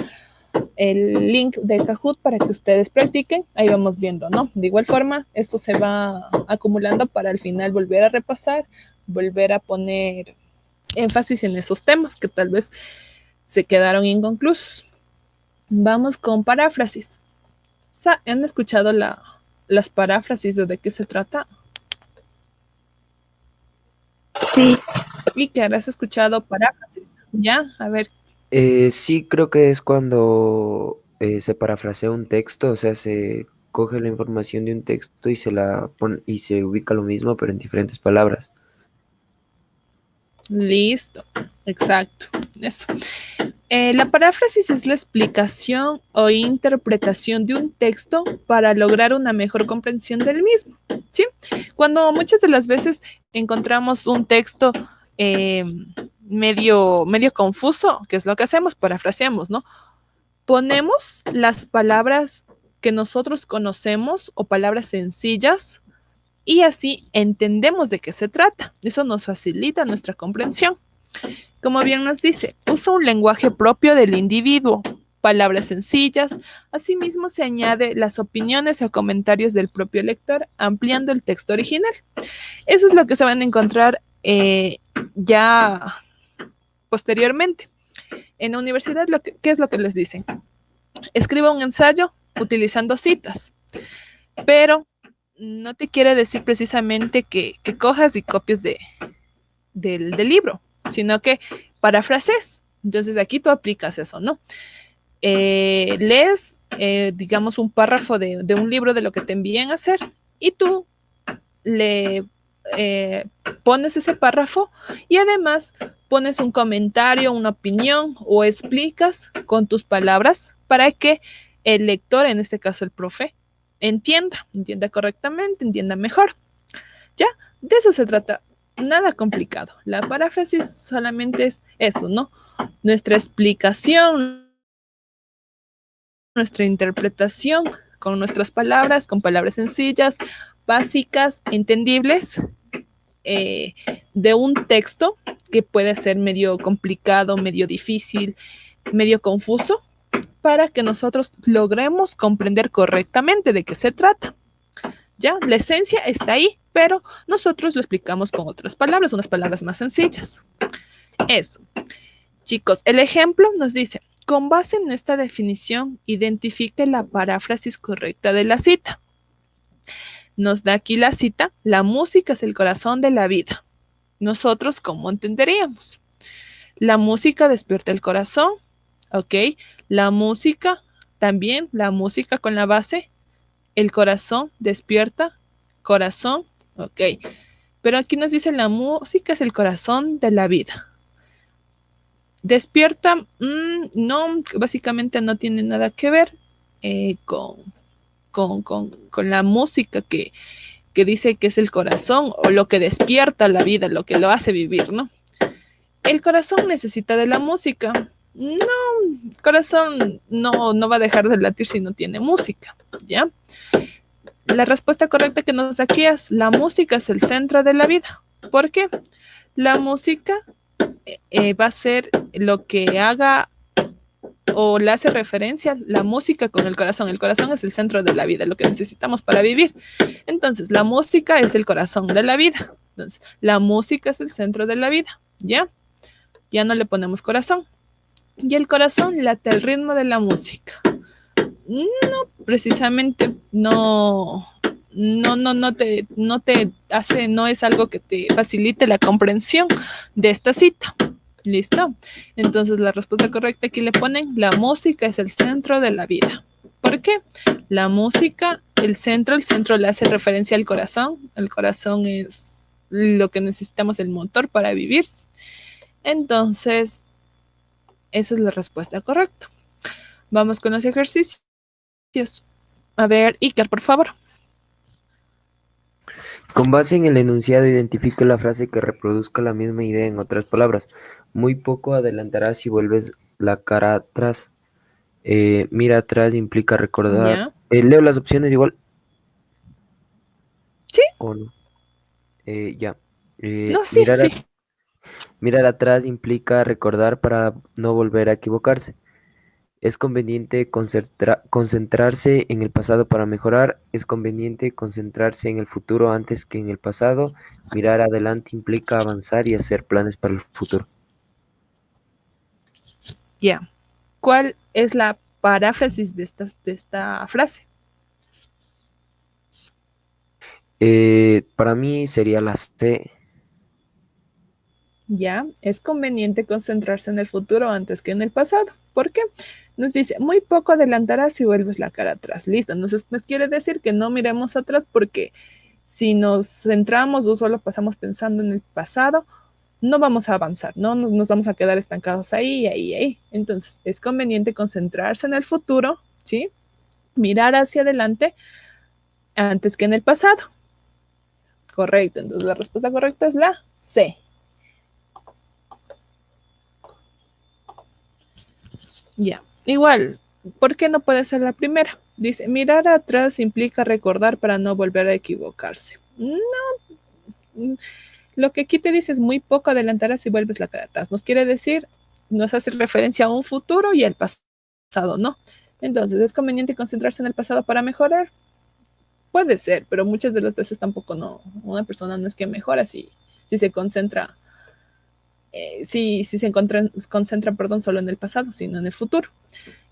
el link de Kahoot para que ustedes practiquen. Ahí vamos viendo, ¿no? De igual forma, esto se va acumulando para al final volver a repasar, volver a poner énfasis en esos temas que tal vez se quedaron inconclusos. Vamos con paráfrasis. ¿Han escuchado las paráfrasis de qué se trata? Sí. ¿Y qué has escuchado paráfrasis? ¿Ya? A ver. Sí, creo que es cuando se parafrasea un texto, o sea, se coge la información de un texto y se la pone y se ubica lo mismo, pero en diferentes palabras. Listo. Exacto. Eso. La paráfrasis es la explicación o interpretación de un texto para lograr una mejor comprensión del mismo, ¿sí? Cuando muchas de las veces encontramos un texto medio confuso, ¿qué es lo que hacemos? Parafraseamos, ¿no? Ponemos las palabras que nosotros conocemos o palabras sencillas y así entendemos de qué se trata. Eso nos facilita nuestra comprensión. Como bien nos dice, usa un lenguaje propio del individuo, palabras sencillas. Asimismo, se añade las opiniones o comentarios del propio lector, ampliando el texto original. Eso es lo que se van a encontrar ya posteriormente. En la universidad, ¿qué es lo que les dicen? Escriba un ensayo utilizando citas, pero no te quiere decir precisamente que cojas y copies del libro, sino que parafrases. Entonces aquí tú aplicas eso, ¿no? Lees, digamos, un párrafo de un libro de lo que te envían a hacer y tú le pones ese párrafo y además pones un comentario, una opinión o explicas con tus palabras para que el lector, en este caso el profe, entienda correctamente, entienda mejor. Ya, de eso se trata. Nada complicado. La paráfrasis solamente es eso, ¿no? Nuestra explicación, nuestra interpretación con nuestras palabras, con palabras sencillas, básicas, entendibles, de un texto que puede ser medio complicado, medio difícil, medio confuso, para que nosotros logremos comprender correctamente de qué se trata. Ya, la esencia está ahí, pero nosotros lo explicamos con otras palabras, unas palabras más sencillas. Eso. Chicos, el ejemplo nos dice, con base en esta definición, identifique la paráfrasis correcta de la cita. Nos da aquí la cita, la música es el corazón de la vida. Nosotros, ¿cómo entenderíamos? La música despierta el corazón, ¿ok? La música, también la música con la base, el corazón despierta, corazón, ok. Pero aquí nos dice la música es el corazón de la vida. Despierta, no, básicamente no tiene nada que ver con la música que dice que es el corazón o lo que despierta la vida, lo que lo hace vivir, ¿no? El corazón necesita de la música. No, el corazón no va a dejar de latir si no tiene música, ¿ya? La respuesta correcta que nos da aquí es, la música es el centro de la vida. ¿Por qué? La música va a ser lo que haga o le hace referencia la música con el corazón. El corazón es el centro de la vida, lo que necesitamos para vivir. Entonces, la música es el corazón de la vida. Entonces, la música es el centro de la vida, ¿ya? Ya no le ponemos corazón. Y el corazón late al ritmo de la música. No, precisamente no te hace, no es algo que te facilite la comprensión de esta cita. ¿Listo? Entonces la respuesta correcta aquí le ponen, la música es el centro de la vida. ¿Por qué? La música, el centro le hace referencia al corazón. El corazón es lo que necesitamos, el motor para vivir. Entonces, esa es la respuesta correcta. Vamos con los ejercicios. A ver, Iker, por favor. Con base en el enunciado, identifique la frase que reproduzca la misma idea en otras palabras. Muy poco adelantarás si vuelves la cara atrás. Mira atrás implica recordar. Leo las opciones igual. ¿Sí? ¿O no? Ya. No, sí, sí. Mirar atrás implica recordar para no volver a equivocarse. Es conveniente concentrarse en el pasado para mejorar. Es conveniente concentrarse en el futuro antes que en el pasado. Mirar adelante implica avanzar y hacer planes para el futuro. Ya. ¿Cuál es la paráfrasis de esta frase? Para mí sería la C. Ya, es conveniente concentrarse en el futuro antes que en el pasado. ¿Por qué? Nos dice, muy poco adelantarás si vuelves la cara atrás. Listo, entonces nos quiere decir que no miremos atrás porque si nos centramos o solo pasamos pensando en el pasado, no vamos a avanzar, no nos vamos a quedar estancados ahí. Entonces, es conveniente concentrarse en el futuro, ¿sí? Mirar hacia adelante antes que en el pasado. Correcto, entonces la respuesta correcta es la C. Ya, igual, ¿por qué no puede ser la primera? Dice, mirar atrás implica recordar para no volver a equivocarse. No, lo que aquí te dice es muy poco adelantarás si vuelves la cara atrás. Nos quiere decir, nos hace referencia a un futuro y al pasado, ¿no? Entonces, ¿es conveniente concentrarse en el pasado para mejorar? Puede ser, pero muchas de las veces tampoco no. Una persona no es que mejora si se concentra si se concentra, perdón, solo en el pasado, sino en el futuro.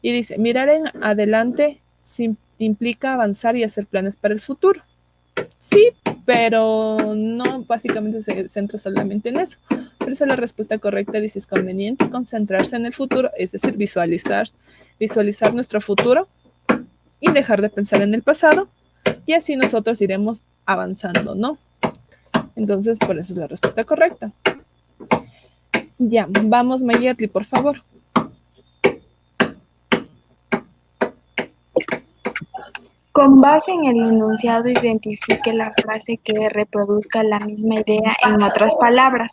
Y dice, mirar en adelante implica avanzar y hacer planes para el futuro. Sí, pero no básicamente se centra solamente en eso. Por eso la respuesta correcta dice: es conveniente concentrarse en el futuro, es decir, visualizar nuestro futuro y dejar de pensar en el pasado, y así nosotros iremos avanzando, ¿no? Entonces, por eso es la respuesta correcta. Ya, vamos, Mayerly, por favor. Con base en el enunciado, identifique la frase que reproduzca la misma idea en otras palabras.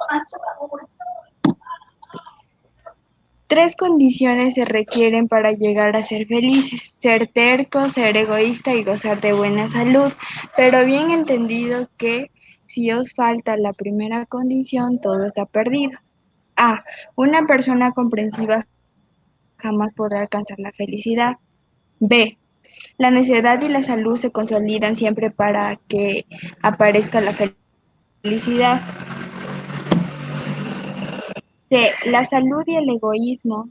3 condiciones se requieren para llegar a ser felices: ser terco, ser egoísta y gozar de buena salud. Pero bien entendido que si os falta la primera condición, todo está perdido. A. Una persona comprensiva jamás podrá alcanzar la felicidad. B. La necedad y la salud se consolidan siempre para que aparezca la felicidad. C. La salud y el egoísmo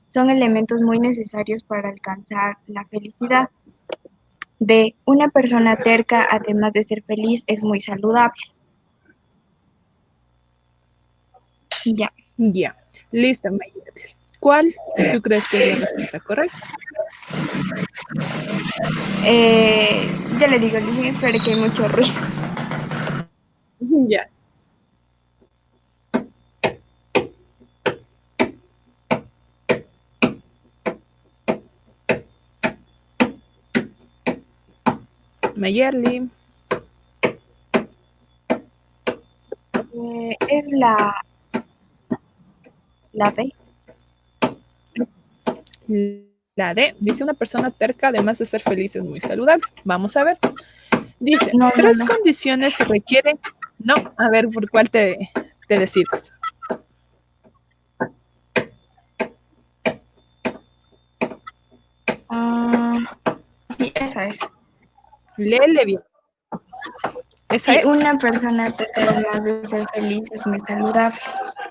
son elementos muy necesarios para alcanzar la felicidad. D. Una persona terca, además de ser feliz, es muy saludable. Ya. Ya, lista, Mayerly. ¿Cuál tú crees que es la respuesta correcta? Ya le digo, Lizzie, espere que hay mucho ruido. Ya. Mayerly. Es la D. La D dice: una persona terca, además de ser feliz, es muy saludable. Vamos a ver. Dice: No. tres condiciones se requieren. No, a ver, ¿por cuál te decides? Sí, esa es. Léele bien. ¿Esa Sí, es? una persona terca, además de ser feliz, es muy saludable.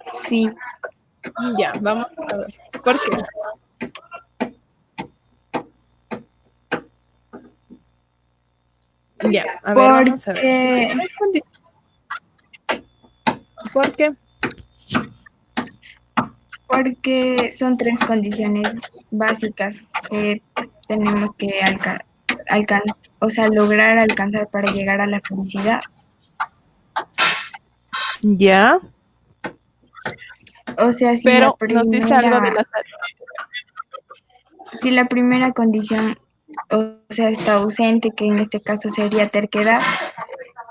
Sí. Ya, vamos a ver. ¿Por qué? Ya, a ver, vamos a ver. Dice, tres condiciones. ¿Por qué? Porque son 3 condiciones básicas que tenemos que lograr alcanzar para llegar a la felicidad. Ya, O sea, si pero nos dice algo de la si la primera condición, o sea, está ausente, que en este caso sería terquedad,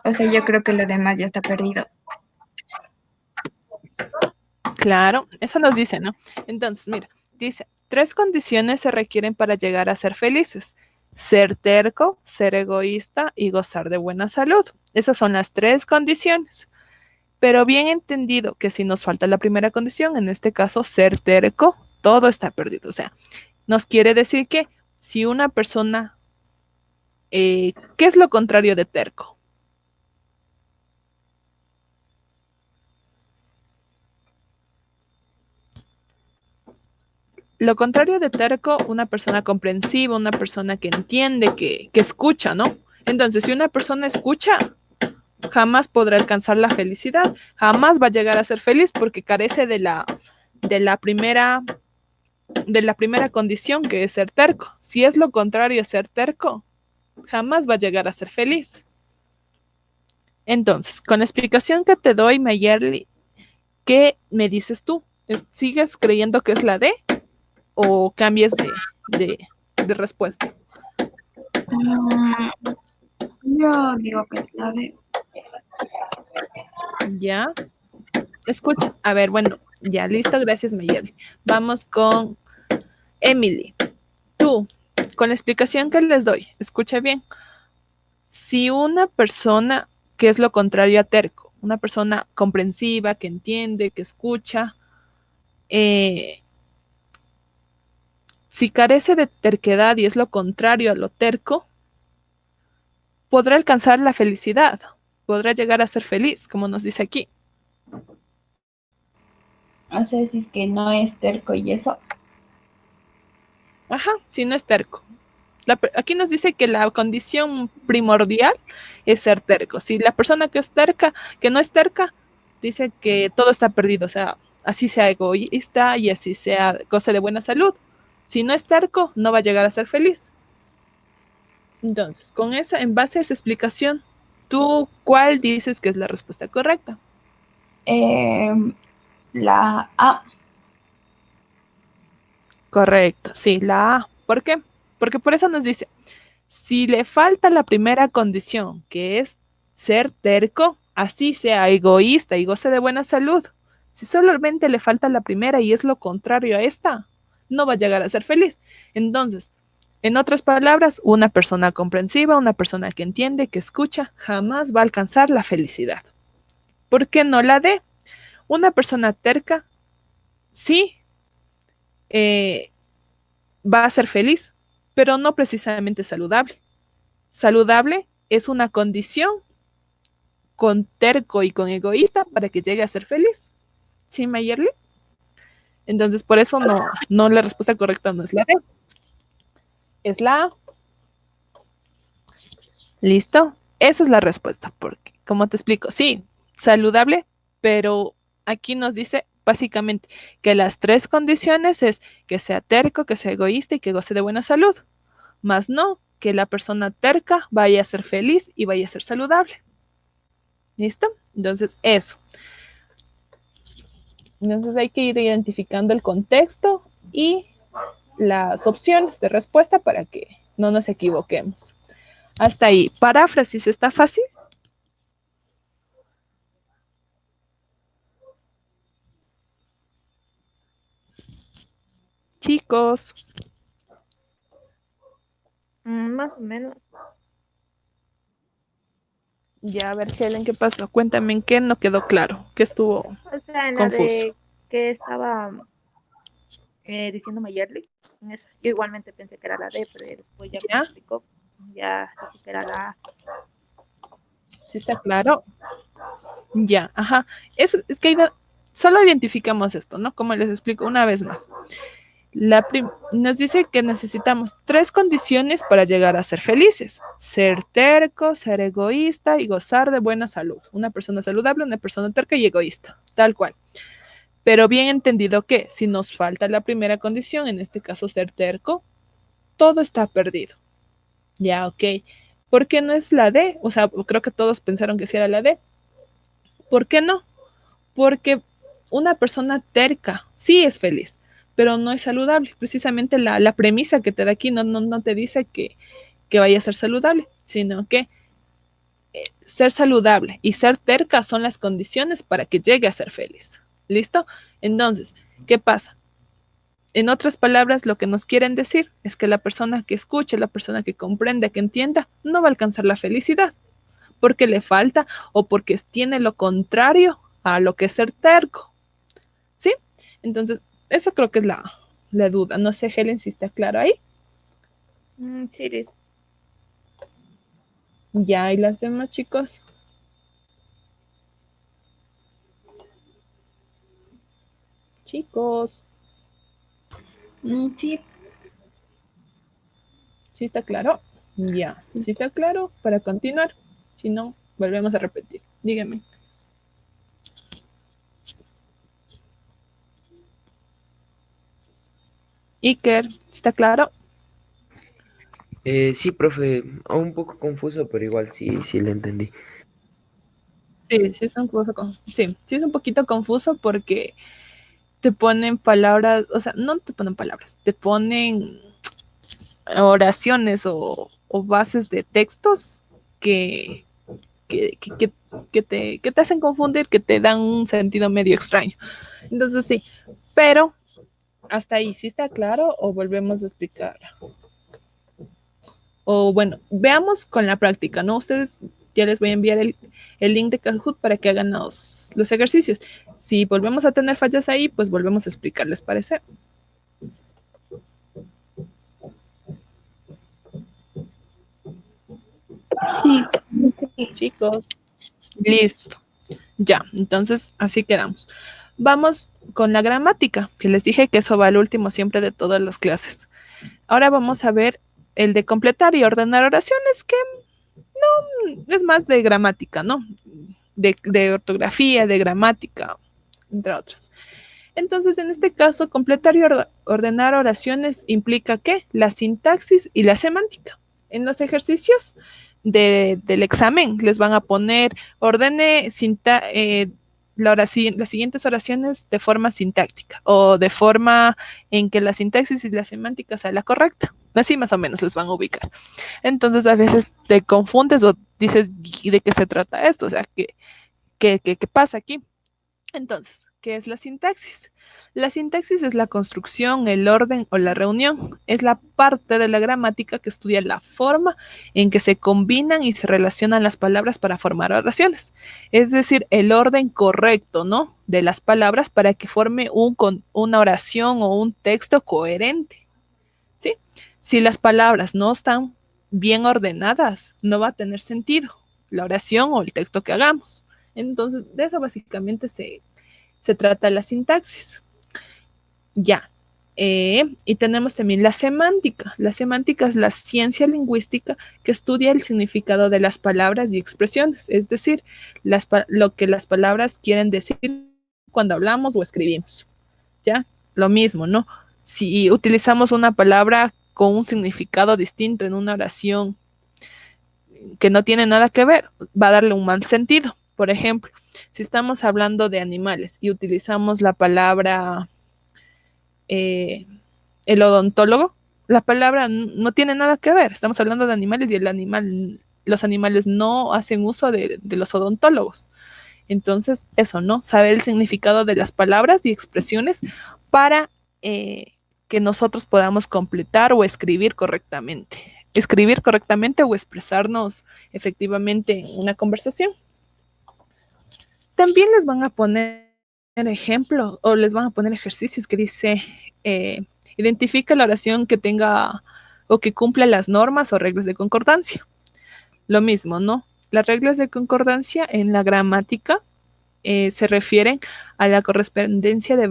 o sea, yo creo que lo demás ya está perdido. Claro, eso nos dice, ¿no? Entonces, mira, dice: tres condiciones se requieren para llegar a ser felices: ser terco, ser egoísta y gozar de buena salud. Esas son las 3 condiciones. Pero bien entendido que si nos falta la primera condición, en este caso, ser terco, todo está perdido. O sea, nos quiere decir que si una persona, ¿qué es lo contrario de terco? Lo contrario de terco, una persona comprensiva, una persona que entiende, que escucha, ¿no? Entonces, si una persona escucha, jamás podrá alcanzar la felicidad, jamás va a llegar a ser feliz porque carece de la primera condición, que es ser terco. Si es lo contrario, ser terco, jamás va a llegar a ser feliz. Entonces, con la explicación que te doy, Mayerly, ¿qué me dices tú? ¿Sigues creyendo que es la D o cambies de respuesta? Yo digo que es la D. Ya. Escucha. A ver, bueno, ya listo. Gracias, Mayerly. Vamos con Emily. Tú, con la explicación que les doy, escucha bien. Si una persona, que es lo contrario a terco, una persona comprensiva, que entiende, que escucha, si carece de terquedad y es lo contrario a lo terco, podrá alcanzar la felicidad, podrá llegar a ser feliz, como nos dice aquí. O sea, si es que no es terco y eso. Ajá, si no es terco. Aquí nos dice que la condición primordial es ser terco. Si la persona que es terca, que no es terca, dice que todo está perdido, o sea, así sea egoísta y así sea goce de buena salud. Si no es terco, no va a llegar a ser feliz. Entonces, en base a esa explicación, ¿tú cuál dices que es la respuesta correcta? La A. Correcto, sí, la A. ¿Por qué? Porque por eso nos dice, si le falta la primera condición, que es ser terco, así sea egoísta y goce de buena salud, si solamente le falta la primera y es lo contrario a esta, no va a llegar a ser feliz. Entonces, en otras palabras, una persona comprensiva, una persona que entiende, que escucha, jamás va a alcanzar la felicidad. ¿Por qué no la D? Una persona terca, sí, va a ser feliz, pero no precisamente saludable. Saludable es una condición con terco y con egoísta para que llegue a ser feliz. ¿Sí, Mayerly? Entonces, por eso no la respuesta correcta no es la D. Es la A. ¿Listo? Esa es la respuesta, porque, como te explico, sí, saludable, pero aquí nos dice básicamente que las tres condiciones es que sea terco, que sea egoísta y que goce de buena salud, más no que la persona terca vaya a ser feliz y vaya a ser saludable. ¿Listo? Entonces, eso. Entonces hay que ir identificando el contexto y las opciones de respuesta para que no nos equivoquemos. Hasta ahí. Paráfrasis, ¿está fácil? Chicos. Más o menos. Ya, a ver, Helen, ¿qué pasó? Cuéntame en qué no quedó claro, qué estuvo O sea, en la confuso. de que estaba diciendo Mayerly, en esa. Yo igualmente pensé que era la D, pero después ya ¿Ya? me explicó, ya dije que era la A. ¿Sí está claro? Ya, ajá. Es que solo identificamos esto, ¿no? Como les explico una vez más. Nos dice que necesitamos tres condiciones para llegar a ser felices. Ser terco, ser egoísta y gozar de buena salud. Una persona saludable, una persona terca y egoísta, tal cual. Pero bien entendido que si nos falta la primera condición, en este caso ser terco, todo está perdido. Ya, ok. ¿Por qué no es la D? O sea, creo que todos pensaron que sí era la D. ¿Por qué no? Porque una persona terca sí es feliz, pero no es saludable. Precisamente la premisa que te da aquí no te dice que vaya a ser saludable, sino que ser saludable y ser terca son las condiciones para que llegue a ser feliz. ¿Listo? Entonces, ¿qué pasa? En otras palabras, lo que nos quieren decir es que la persona que escuche, la persona que comprende, que entienda, no va a alcanzar la felicidad, porque le falta o porque tiene lo contrario a lo que es ser terco. ¿Sí? Entonces, eso creo que es la duda. No sé, Helen, si está claro ahí. Sí, Liz. Ya, ¿y las demás, chicos? Chicos, Sí. ¿sí está claro? Ya, ¿sí está claro? Para continuar. Si no, volvemos a repetir. Díganme. Iker, ¿está claro? Sí, profe, un poco confuso, pero igual sí le entendí. Sí, sí es un poco sí es un poquito confuso porque te ponen palabras, o sea, no te ponen palabras, te ponen oraciones o bases de textos que, que te hacen confundir, que te dan un sentido medio extraño. Entonces sí, pero hasta ahí, ¿sí está claro o volvemos a explicar? O bueno, veamos con la práctica, ¿no? Ustedes ya les voy a enviar el link de Kahoot para que hagan los ejercicios. Si volvemos a tener fallas ahí, pues volvemos a explicar, ¿les parece? Sí. Chicos, listo. Ya, entonces así quedamos. Vamos con la gramática, que les dije que eso va al último siempre de todas las clases. Ahora vamos a ver el de completar y ordenar oraciones, que no es más de gramática, ¿no? De ortografía, de gramática, entre otros. Entonces, en este caso, completar y ordenar oraciones implica ¿qué? La sintaxis y la semántica. En los ejercicios del examen les van a poner, ordene las siguientes oraciones de forma sintáctica o de forma en que la sintaxis y la semántica sea la correcta. Así más o menos les van a ubicar. Entonces, a veces te confundes o dices, ¿y de qué se trata esto? O sea, ¿qué pasa aquí? Entonces, ¿qué es la sintaxis? La sintaxis es la construcción, el orden o la reunión. Es la parte de la gramática que estudia la forma en que se combinan y se relacionan las palabras para formar oraciones. Es decir, el orden correcto, ¿no? De las palabras para que forme una oración o un texto coherente, ¿sí? Si las palabras no están bien ordenadas, no va a tener sentido la oración o el texto que hagamos. Entonces, de eso básicamente se trata la sintaxis. Ya. Y tenemos también la semántica. La semántica es la ciencia lingüística que estudia el significado de las palabras y expresiones, es decir, lo que las palabras quieren decir cuando hablamos o escribimos. ¿Ya? Lo mismo, ¿no? Si utilizamos una palabra con un significado distinto en una oración que no tiene nada que ver, va a darle un mal sentido. Por ejemplo, si estamos hablando de animales y utilizamos la palabra el odontólogo, la palabra no tiene nada que ver. Estamos hablando de animales y los animales no hacen uso de los odontólogos. Entonces, eso, ¿no? Saber el significado de las palabras y expresiones para que nosotros podamos completar o escribir correctamente. Escribir correctamente o expresarnos efectivamente en una conversación. También les van a poner ejemplos o les van a poner ejercicios que dice, identifica la oración que tenga o que cumpla las normas o reglas de concordancia. Lo mismo, ¿no? Las reglas de concordancia en la gramática se refieren a la correspondencia de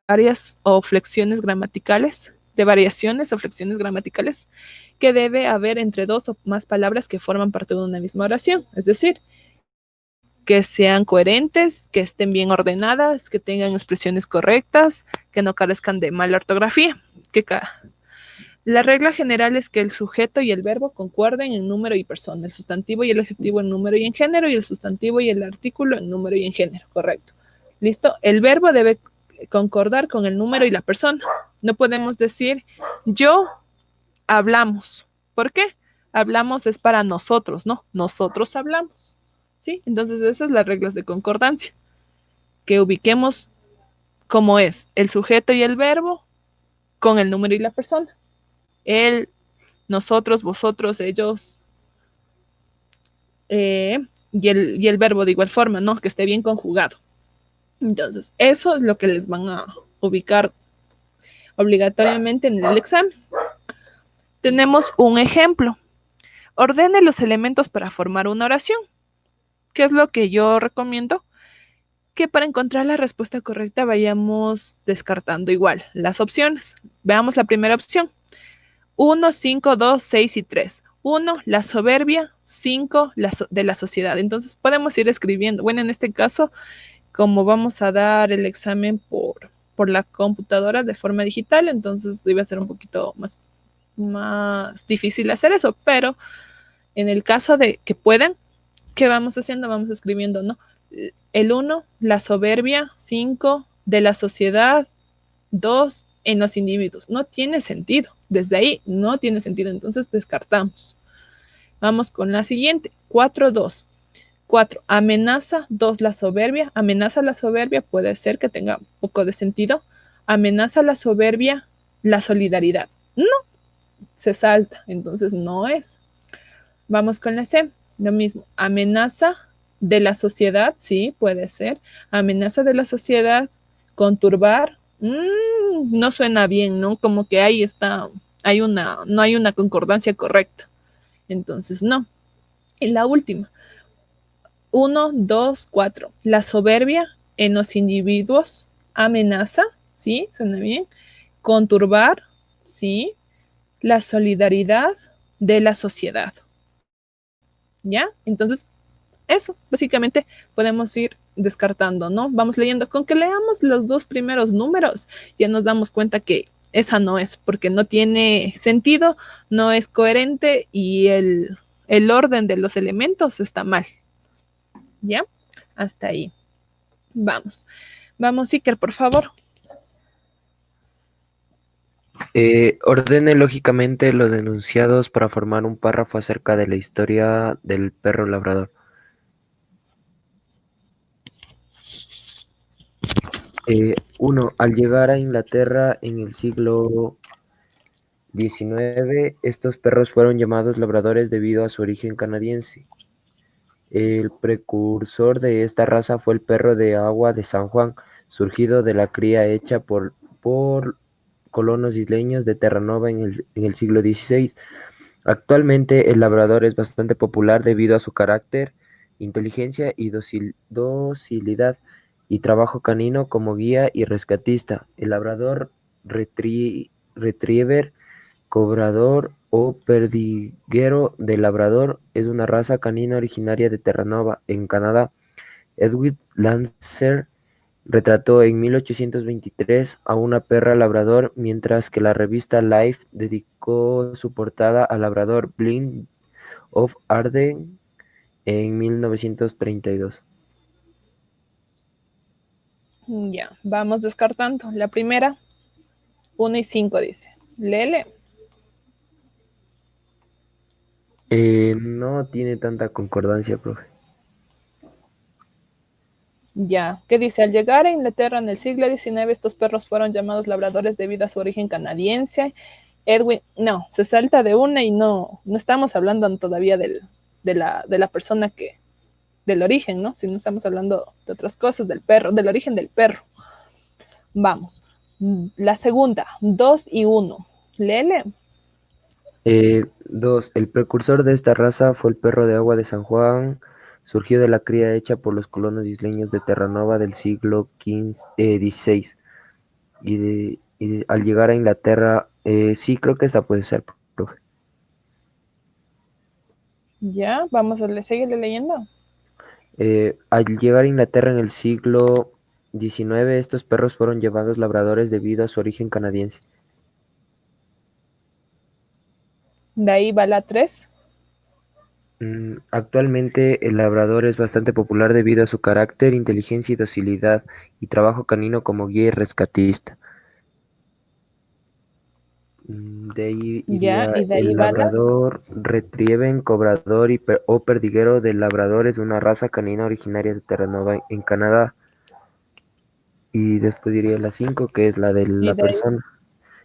varias o flexiones gramaticales, de variaciones o flexiones gramaticales que debe haber entre dos o más palabras que forman parte de una misma oración. Es decir, que sean coherentes, que estén bien ordenadas, que tengan expresiones correctas, que no carezcan de mala ortografía. La regla general es que el sujeto y el verbo concuerden en número y persona, el sustantivo y el adjetivo en número y en género, y el sustantivo y el artículo en número y en género, correcto. ¿Listo? El verbo debe concordar con el número y la persona. No podemos decir, yo hablamos. ¿Por qué? Hablamos es para nosotros, ¿no? Nosotros hablamos. ¿Sí? Entonces, esas son las reglas de concordancia. Que ubiquemos cómo es el sujeto y el verbo con el número y la persona. Él, nosotros, vosotros, ellos, y el verbo de igual forma, ¿no? Que esté bien conjugado. Entonces, eso es lo que les van a ubicar obligatoriamente en el examen. Tenemos un ejemplo. Ordene los elementos para formar una oración. ¿Qué es lo que yo recomiendo? Que para encontrar la respuesta correcta vayamos descartando igual las opciones. Veamos la primera opción. 1, 5, 2, 6 y 3. 1, la soberbia. 5, de la sociedad. Entonces podemos ir escribiendo. Bueno, en este caso, como vamos a dar el examen por la computadora de forma digital, entonces iba a ser un poquito más difícil hacer eso. Pero en el caso de que puedan, ¿qué vamos haciendo? Vamos escribiendo, ¿no? El 1, la soberbia. 5, de la sociedad. 2, en los individuos. No tiene sentido. Desde ahí no tiene sentido. Entonces descartamos. Vamos con la siguiente. 4, 2. 4, amenaza. 2, la soberbia. Amenaza la soberbia. Puede ser que tenga un poco de sentido. Amenaza la soberbia, la solidaridad. No, se salta. Entonces no es. Vamos con la C. Lo mismo. Amenaza de la sociedad. Sí, puede ser. Amenaza de la sociedad. Conturbar. No suena bien, ¿no? Como que ahí está, no hay una concordancia correcta. Entonces, no. Y la última. 1, 2, 4. La soberbia en los individuos. Amenaza, ¿sí? Suena bien. Conturbar, ¿sí? la solidaridad de la sociedad. ¿Ya? Entonces, eso, básicamente podemos ir descartando, ¿no? Vamos leyendo. Con que leamos los dos primeros números, ya nos damos cuenta que esa no es, porque no tiene sentido, no es coherente y el orden de los elementos está mal. ¿Ya? Hasta ahí. Vamos. Vamos, Iker, por favor. Ordene lógicamente los enunciados para formar un párrafo acerca de la historia del perro labrador. 1. Al llegar a Inglaterra en el siglo XIX, estos perros fueron llamados labradores debido a su origen canadiense. El precursor de esta raza fue el perro de agua de San Juan, surgido de la cría hecha por colonos isleños de Terranova en el siglo XVI. Actualmente el labrador es bastante popular debido a su carácter, inteligencia y docilidad y trabajo canino como guía y rescatista. El labrador retriever, cobrador o perdiguero de labrador es una raza canina originaria de Terranova, en Canadá. Edwin Landser retrató en 1823 a una perra labrador, mientras que la revista Life dedicó su portada al labrador Blind of Arden en 1932. Ya, vamos descartando. La primera, 1 y 5 dice. Lele. No tiene tanta concordancia, profe. Ya, ¿qué dice? Al llegar a Inglaterra en el siglo XIX, estos perros fueron llamados labradores debido a su origen canadiense. Edwin, no, se salta de una y no estamos hablando todavía de la persona que, del origen, ¿no? Sino estamos hablando de otras cosas, del perro, del origen del perro. Vamos. La segunda, 2 y 1. Lele. 2. El precursor de esta raza fue el perro de agua de San Juan. Surgió de la cría hecha por los colonos isleños de Terranova del siglo XVI. Al llegar a Inglaterra, sí, creo que esta puede ser, profe. Ya, vamos a seguirle leyendo. Al llegar a Inglaterra en el siglo XIX, estos perros fueron llamados labradores debido a su origen canadiense. De ahí va la 3. Actualmente el labrador es bastante popular debido a su carácter, inteligencia y docilidad y trabajo canino como guía y rescatista. De ahí Ya, iría y de ahí el va la. labrador, retrieven, cobrador o perdiguero del labrador es una raza canina originaria de Terranova en Canadá. Y después diría la 5, que es la de Y la de ahí, persona.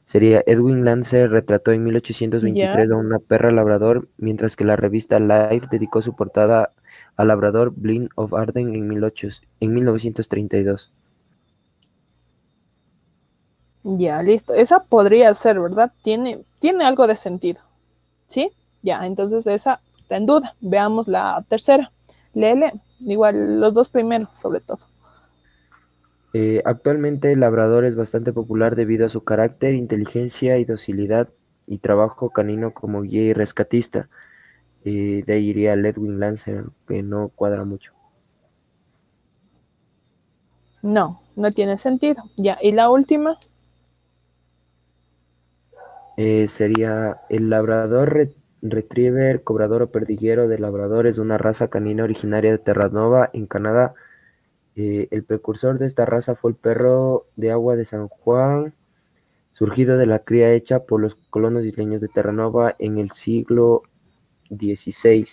Sería Edwin Landser retrató en ya, 1823 a una perra labrador, mientras que la revista Life dedicó su portada al labrador Blind of Arden en 1932. ya, listo. Esa podría ser, ¿verdad? Tiene algo de sentido. ¿Sí? Ya, entonces esa está en duda. Veamos la tercera. Lele, igual los dos primeros, sobre todo. Actualmente el labrador es bastante popular debido a su carácter, inteligencia y docilidad y trabajo canino como guía y rescatista. De ahí iría el Edwin Landser, que no cuadra mucho. No tiene sentido. Ya, y la última. Sería el labrador retriever, cobrador o perdiguero de labrador es una raza canina originaria de Terranova en Canadá. El precursor de esta raza fue el perro de agua de San Juan, surgido de la cría hecha por los colonos isleños de Terranova en el siglo XVI.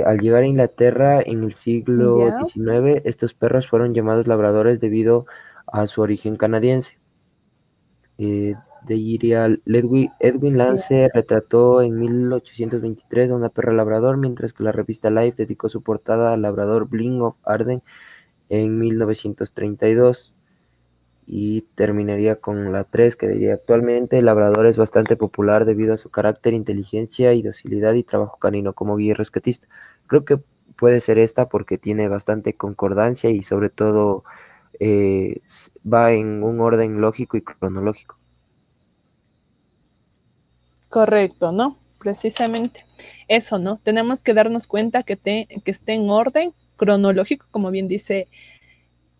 Al llegar a Inglaterra en el siglo Ya, XIX, estos perros fueron llamados labradores debido a su origen canadiense. De ahí iría Edwin ya, Lance retrató en 1823 a una perra labrador, mientras que la revista Life dedicó su portada al labrador Blind of Arden en 1932. Y terminaría con la 3, que diría actualmente el labrador es bastante popular debido a su carácter, inteligencia y docilidad y trabajo canino como guía y rescatista. Creo que puede ser esta porque tiene bastante concordancia y sobre todo va en un orden lógico y cronológico. Correcto, ¿no? Precisamente eso, ¿no? Tenemos que darnos cuenta que esté en orden cronológico, como bien dice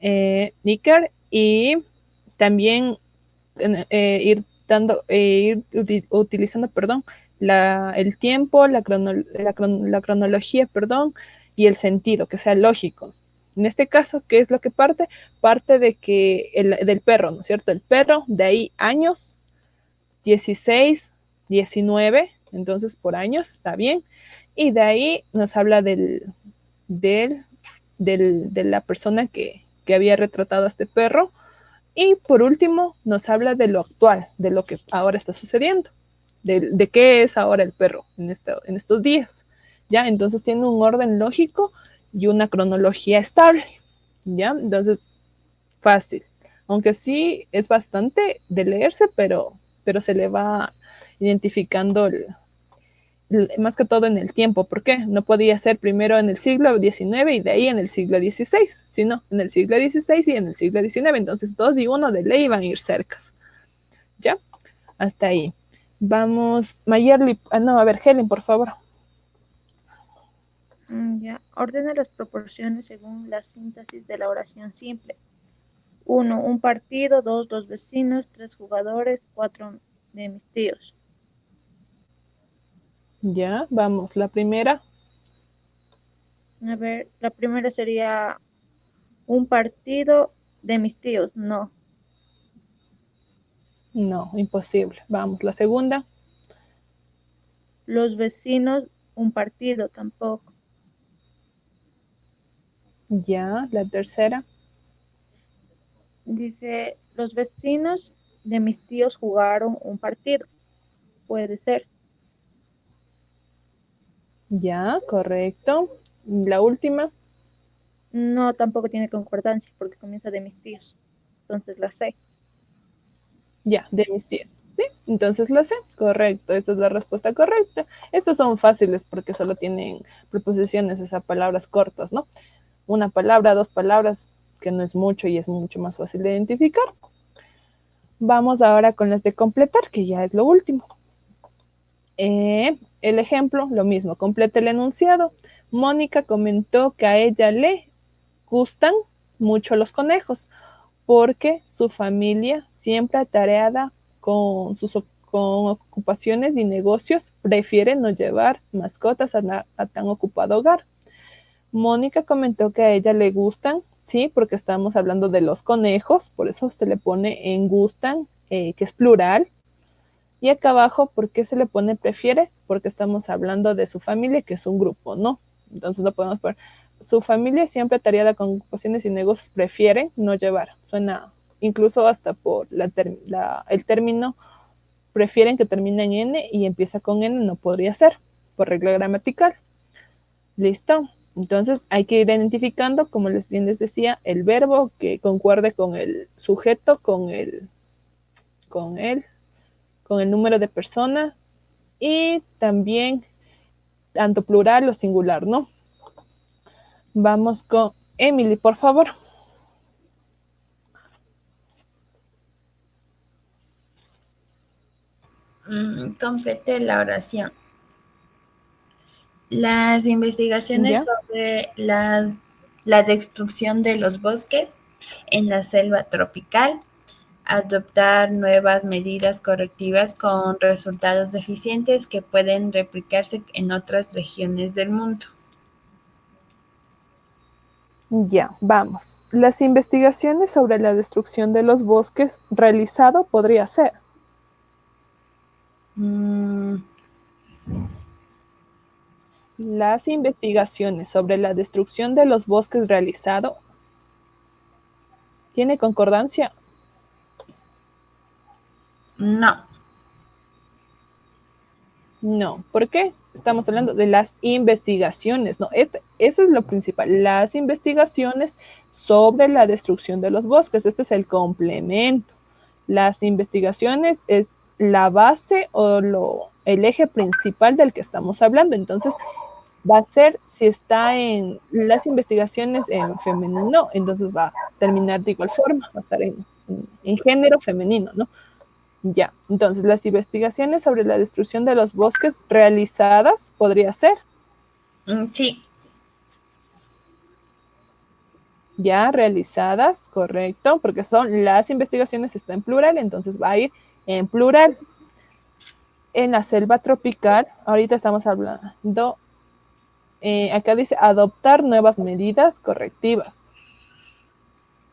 Níker, y también ir utilizando, perdón, el tiempo, la cronología, perdón, y el sentido, que sea lógico. En este caso, ¿qué es lo que parte? Parte de que del perro, ¿no es cierto? El perro, de ahí años, 16, 19, entonces por años, está bien. Y de ahí nos habla de la persona que había retratado a este perro. Y por último, nos habla de lo actual, de lo que ahora está sucediendo, de qué es ahora el perro en estos días. ¿Ya? Entonces tiene un orden lógico y una cronología estable. ¿Ya? Entonces, fácil. Aunque sí es bastante de leerse, pero se le va identificando más que todo en el tiempo. ¿Por qué? No podía ser primero en el siglo XIX y de ahí en el siglo XVI, sino en el siglo XVI y en el siglo XIX. Entonces, 2 y 1 de ley van a ir cercas. ¿Ya? Hasta ahí. Vamos, Mayerly, no, a ver, Helen, por favor. Ya. Ordena las proporciones según la síntesis de la oración simple. 1, un partido. 2, dos vecinos. 3, jugadores. 4, de mis tíos. Ya, vamos, la primera. A ver, la primera sería un partido de mis tíos. No. No, imposible. Vamos, la segunda. Los vecinos, un partido. Tampoco. Ya, la tercera. Dice, los vecinos de mis tíos jugaron un partido. Puede ser. Ya, correcto. La última. No, tampoco tiene concordancia porque comienza de mis tíos. Entonces la sé. Ya, de mis tías. ¿Sí? Entonces la sé. Correcto. Esta es la respuesta correcta. Estas son fáciles porque solo tienen preposiciones, esas palabras cortas, ¿no? Una palabra, 2 palabras, que no es mucho y es mucho más fácil de identificar. Vamos ahora con las de completar, que ya es lo último. El ejemplo, lo mismo, completa el enunciado. Mónica comentó que a ella le gustan mucho los conejos porque su familia, siempre atareada con ocupaciones y negocios, prefiere no llevar mascotas a tan ocupado hogar. Mónica comentó que a ella le gustan, sí, porque estamos hablando de los conejos, por eso se le pone en gustan, que es plural. Y acá abajo, ¿por qué se le pone prefiere? Porque estamos hablando de su familia, que es un grupo, ¿no? Entonces no podemos poner, su familia siempre atareada con ocupaciones y negocios prefiere no llevar. Suena incluso hasta por el término prefieren que termine en N y empieza con N, no podría ser, por regla gramatical. Listo. Entonces hay que ir identificando, como bien les decía, el verbo que concuerde con el sujeto, con el número de personas y también tanto plural o singular, ¿no? Vamos con Emily, por favor. Complete la oración. Las investigaciones ¿Ya? sobre la destrucción de los bosques en la selva tropical, adoptar nuevas medidas correctivas con resultados eficientes que pueden replicarse en otras regiones del mundo. Ya, vamos. Las investigaciones sobre la destrucción de los bosques realizado podría ser. Las investigaciones sobre la destrucción de los bosques realizado. ¿Tiene concordancia? No. No. ¿Por qué? Estamos hablando de las investigaciones, ¿no? Eso es lo principal, las investigaciones sobre la destrucción de los bosques. Este es el complemento. Las investigaciones es la base o el eje principal del que estamos hablando. Entonces, va a ser, si está en las investigaciones en femenino, entonces va a terminar de igual forma, va a estar en género femenino, ¿no? Ya, entonces las investigaciones sobre la destrucción de los bosques realizadas, ¿podría ser? Sí. Ya, realizadas, correcto, porque son las investigaciones, está en plural, entonces va a ir en plural. En la selva tropical, ahorita estamos hablando, acá dice adoptar nuevas medidas correctivas.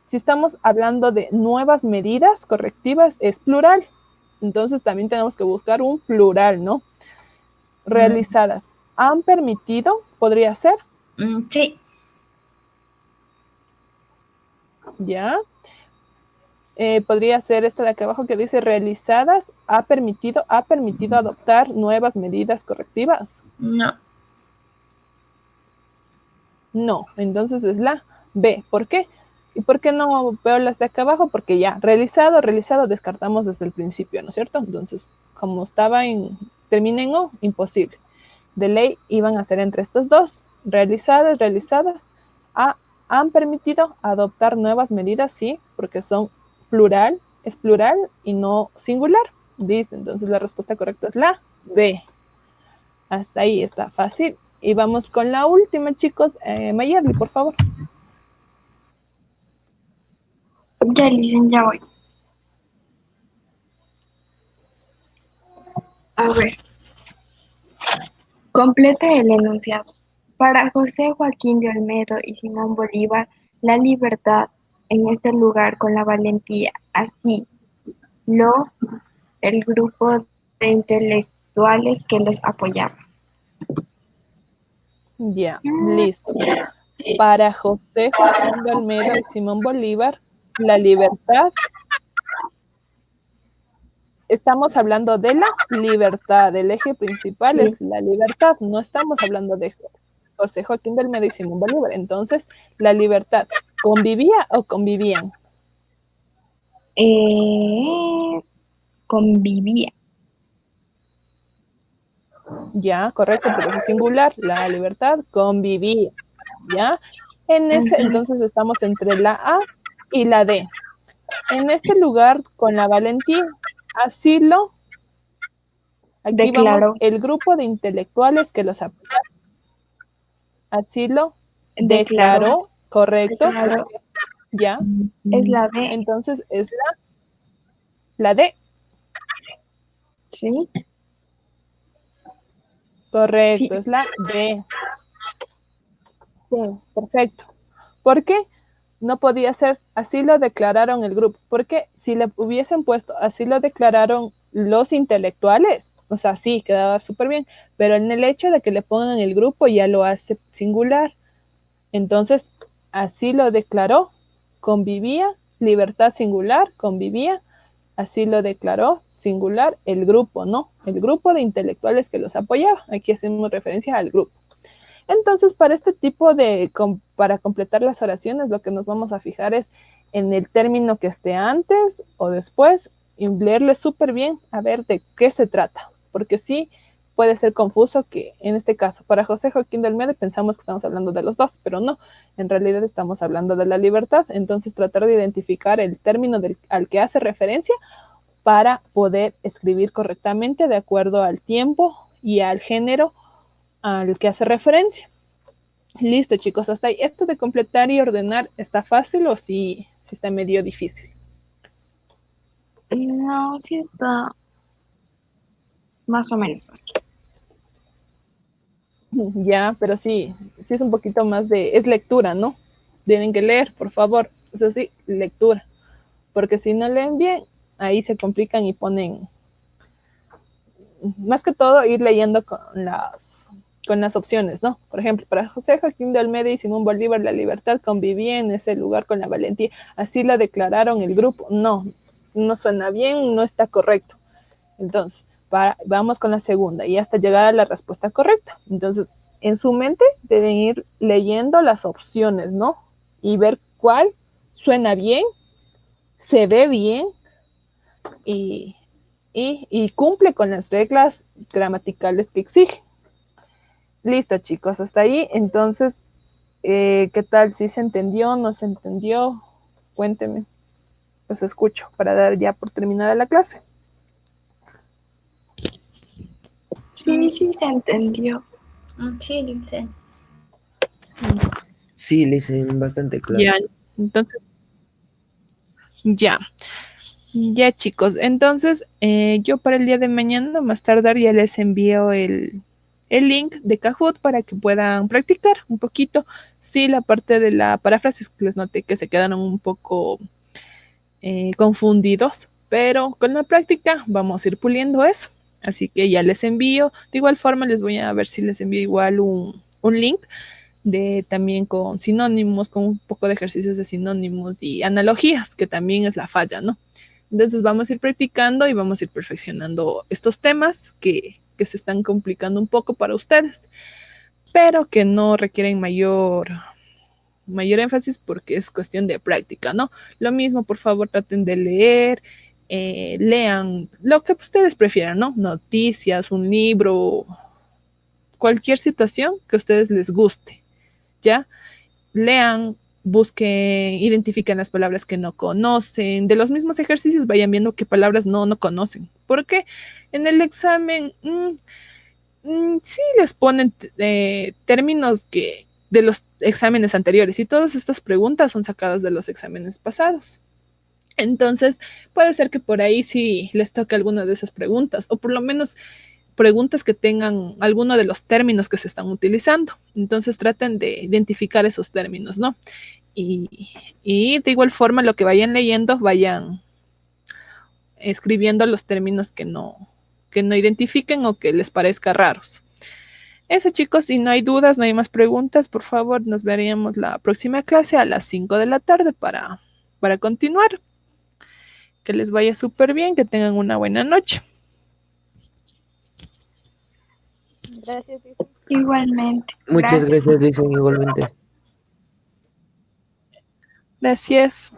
Si estamos hablando de nuevas medidas correctivas, es plural. Entonces también tenemos que buscar un plural, ¿no? Realizadas. ¿Han permitido? ¿Podría ser? Sí. Ya. Podría ser esta de acá abajo que dice realizadas. ¿Ha permitido adoptar nuevas medidas correctivas? No. No. Entonces es la B. ¿Por qué? ¿Y por qué no veo las de acá abajo? Porque ya, realizado, descartamos desde el principio, ¿no es cierto? Entonces, como estaba termina en O, imposible. De ley iban a ser entre estos dos. Realizadas. ¿Han permitido adoptar nuevas medidas? Sí, porque son plural, es plural y no singular. Dice, entonces la respuesta correcta es la B. Hasta ahí está fácil. Y vamos con la última, chicos. Mayerly, por favor. Ya, Licen, ya voy. A ver, completa el enunciado. Para José Joaquín de Olmedo y Simón Bolívar, la libertad en este lugar con la valentía, así lo el grupo de intelectuales que los apoyaban. Ya, listo. Para José Joaquín de Olmedo y Simón Bolívar, la libertad. Estamos hablando de la libertad. El eje principal Sí. es la libertad. No estamos hablando de José Joaquín de Olmedo y Simón Bolívar. Entonces, la libertad, ¿convivía o convivían? Convivía. Ya, correcto, porque es singular. La libertad convivía. ¿Ya? En ese, entonces estamos entre la A y la D. En este lugar, con la valentía, así lo, aquí vamos, Declaró. el grupo de intelectuales que los apoyaron. Así lo Declaró. declaró, correcto, Declaró. ya. Es la D. Entonces es la D, ¿Sí? correcto, Sí. es la D. Sí, perfecto. ¿Por qué? No podía ser, así lo declararon el grupo, porque si le hubiesen puesto, así lo declararon los intelectuales, o sea, sí, quedaba súper bien, pero en el hecho de que le pongan el grupo ya lo hace singular. Entonces, así lo declaró, convivía, libertad singular, convivía, así lo declaró singular el grupo, ¿no? El grupo de intelectuales que los apoyaba. Aquí hacemos referencia al grupo. Entonces, para este tipo para completar las oraciones, lo que nos vamos a fijar es en el término que esté antes o después y leerle súper bien a ver de qué se trata, porque sí puede ser confuso que en este caso, para José Joaquín de Olmedo pensamos que estamos hablando de los dos, pero no, en realidad estamos hablando de la libertad, entonces tratar de identificar el término al que hace referencia para poder escribir correctamente de acuerdo al tiempo y al género al que hace referencia. Listo, chicos, hasta ahí. ¿Esto de completar y ordenar está fácil o sí está medio difícil? No, sí está más o menos. Ya, pero sí es un poquito más es lectura, ¿no? Tienen que leer, por favor. Eso sí, lectura. Porque si no leen bien, ahí se complican y ponen, más que todo, ir leyendo con las opciones, ¿no? Por ejemplo, para José Joaquín de Olmedo y Simón Bolívar, la libertad convivía en ese lugar con la valentía. Así la declararon el grupo. No suena bien, no está correcto. Entonces, vamos con la segunda y hasta llegar a la respuesta correcta. Entonces, en su mente deben ir leyendo las opciones, ¿no? Y ver cuál suena bien, se ve bien y cumple con las reglas gramaticales que exige. Listo, chicos, hasta ahí. Entonces, ¿qué tal? ¿Sí se entendió? ¿No se entendió? Cuénteme. Los escucho para dar ya por terminada la clase. Sí, sí se entendió. Sí, dice. Sí, le dicen bastante claro. Ya, entonces, ya. Ya, chicos. Entonces, yo para el día de mañana, más tardar, ya les envío el link de Kahoot para que puedan practicar un poquito. Sí, la parte de la paráfrasis que les noté que se quedaron un poco confundidos, pero con la práctica vamos a ir puliendo eso. Así que ya les envío. De igual forma, les voy a ver si les envío igual un link de también con sinónimos, con un poco de ejercicios de sinónimos y analogías, que también es la falla, ¿no? Entonces vamos a ir practicando y vamos a ir perfeccionando estos temas que se están complicando un poco para ustedes, pero que no requieren mayor énfasis porque es cuestión de práctica, ¿no? Lo mismo, por favor, traten de leer, lean lo que ustedes prefieran, ¿no? Noticias, un libro, cualquier situación que a ustedes les guste, ¿ya? Lean, busquen, identifiquen las palabras que no conocen. De los mismos ejercicios vayan viendo qué palabras no conocen. Porque en el examen sí les ponen términos que de los exámenes anteriores y todas estas preguntas son sacadas de los exámenes pasados. Entonces, puede ser que por ahí sí les toque alguna de esas preguntas, o por lo menos preguntas que tengan alguno de los términos que se están utilizando. Entonces traten de identificar esos términos, ¿no? Y de igual forma lo que vayan leyendo, vayan escribiendo los términos que no identifiquen o que les parezca raros. Eso, chicos, si no hay dudas, no hay más preguntas, por favor, nos veríamos la próxima clase a las 5 de la tarde para continuar. Que les vaya súper bien, que tengan una buena noche. Gracias. Igualmente. Muchas Gracias. gracias, dicen igualmente. Gracias.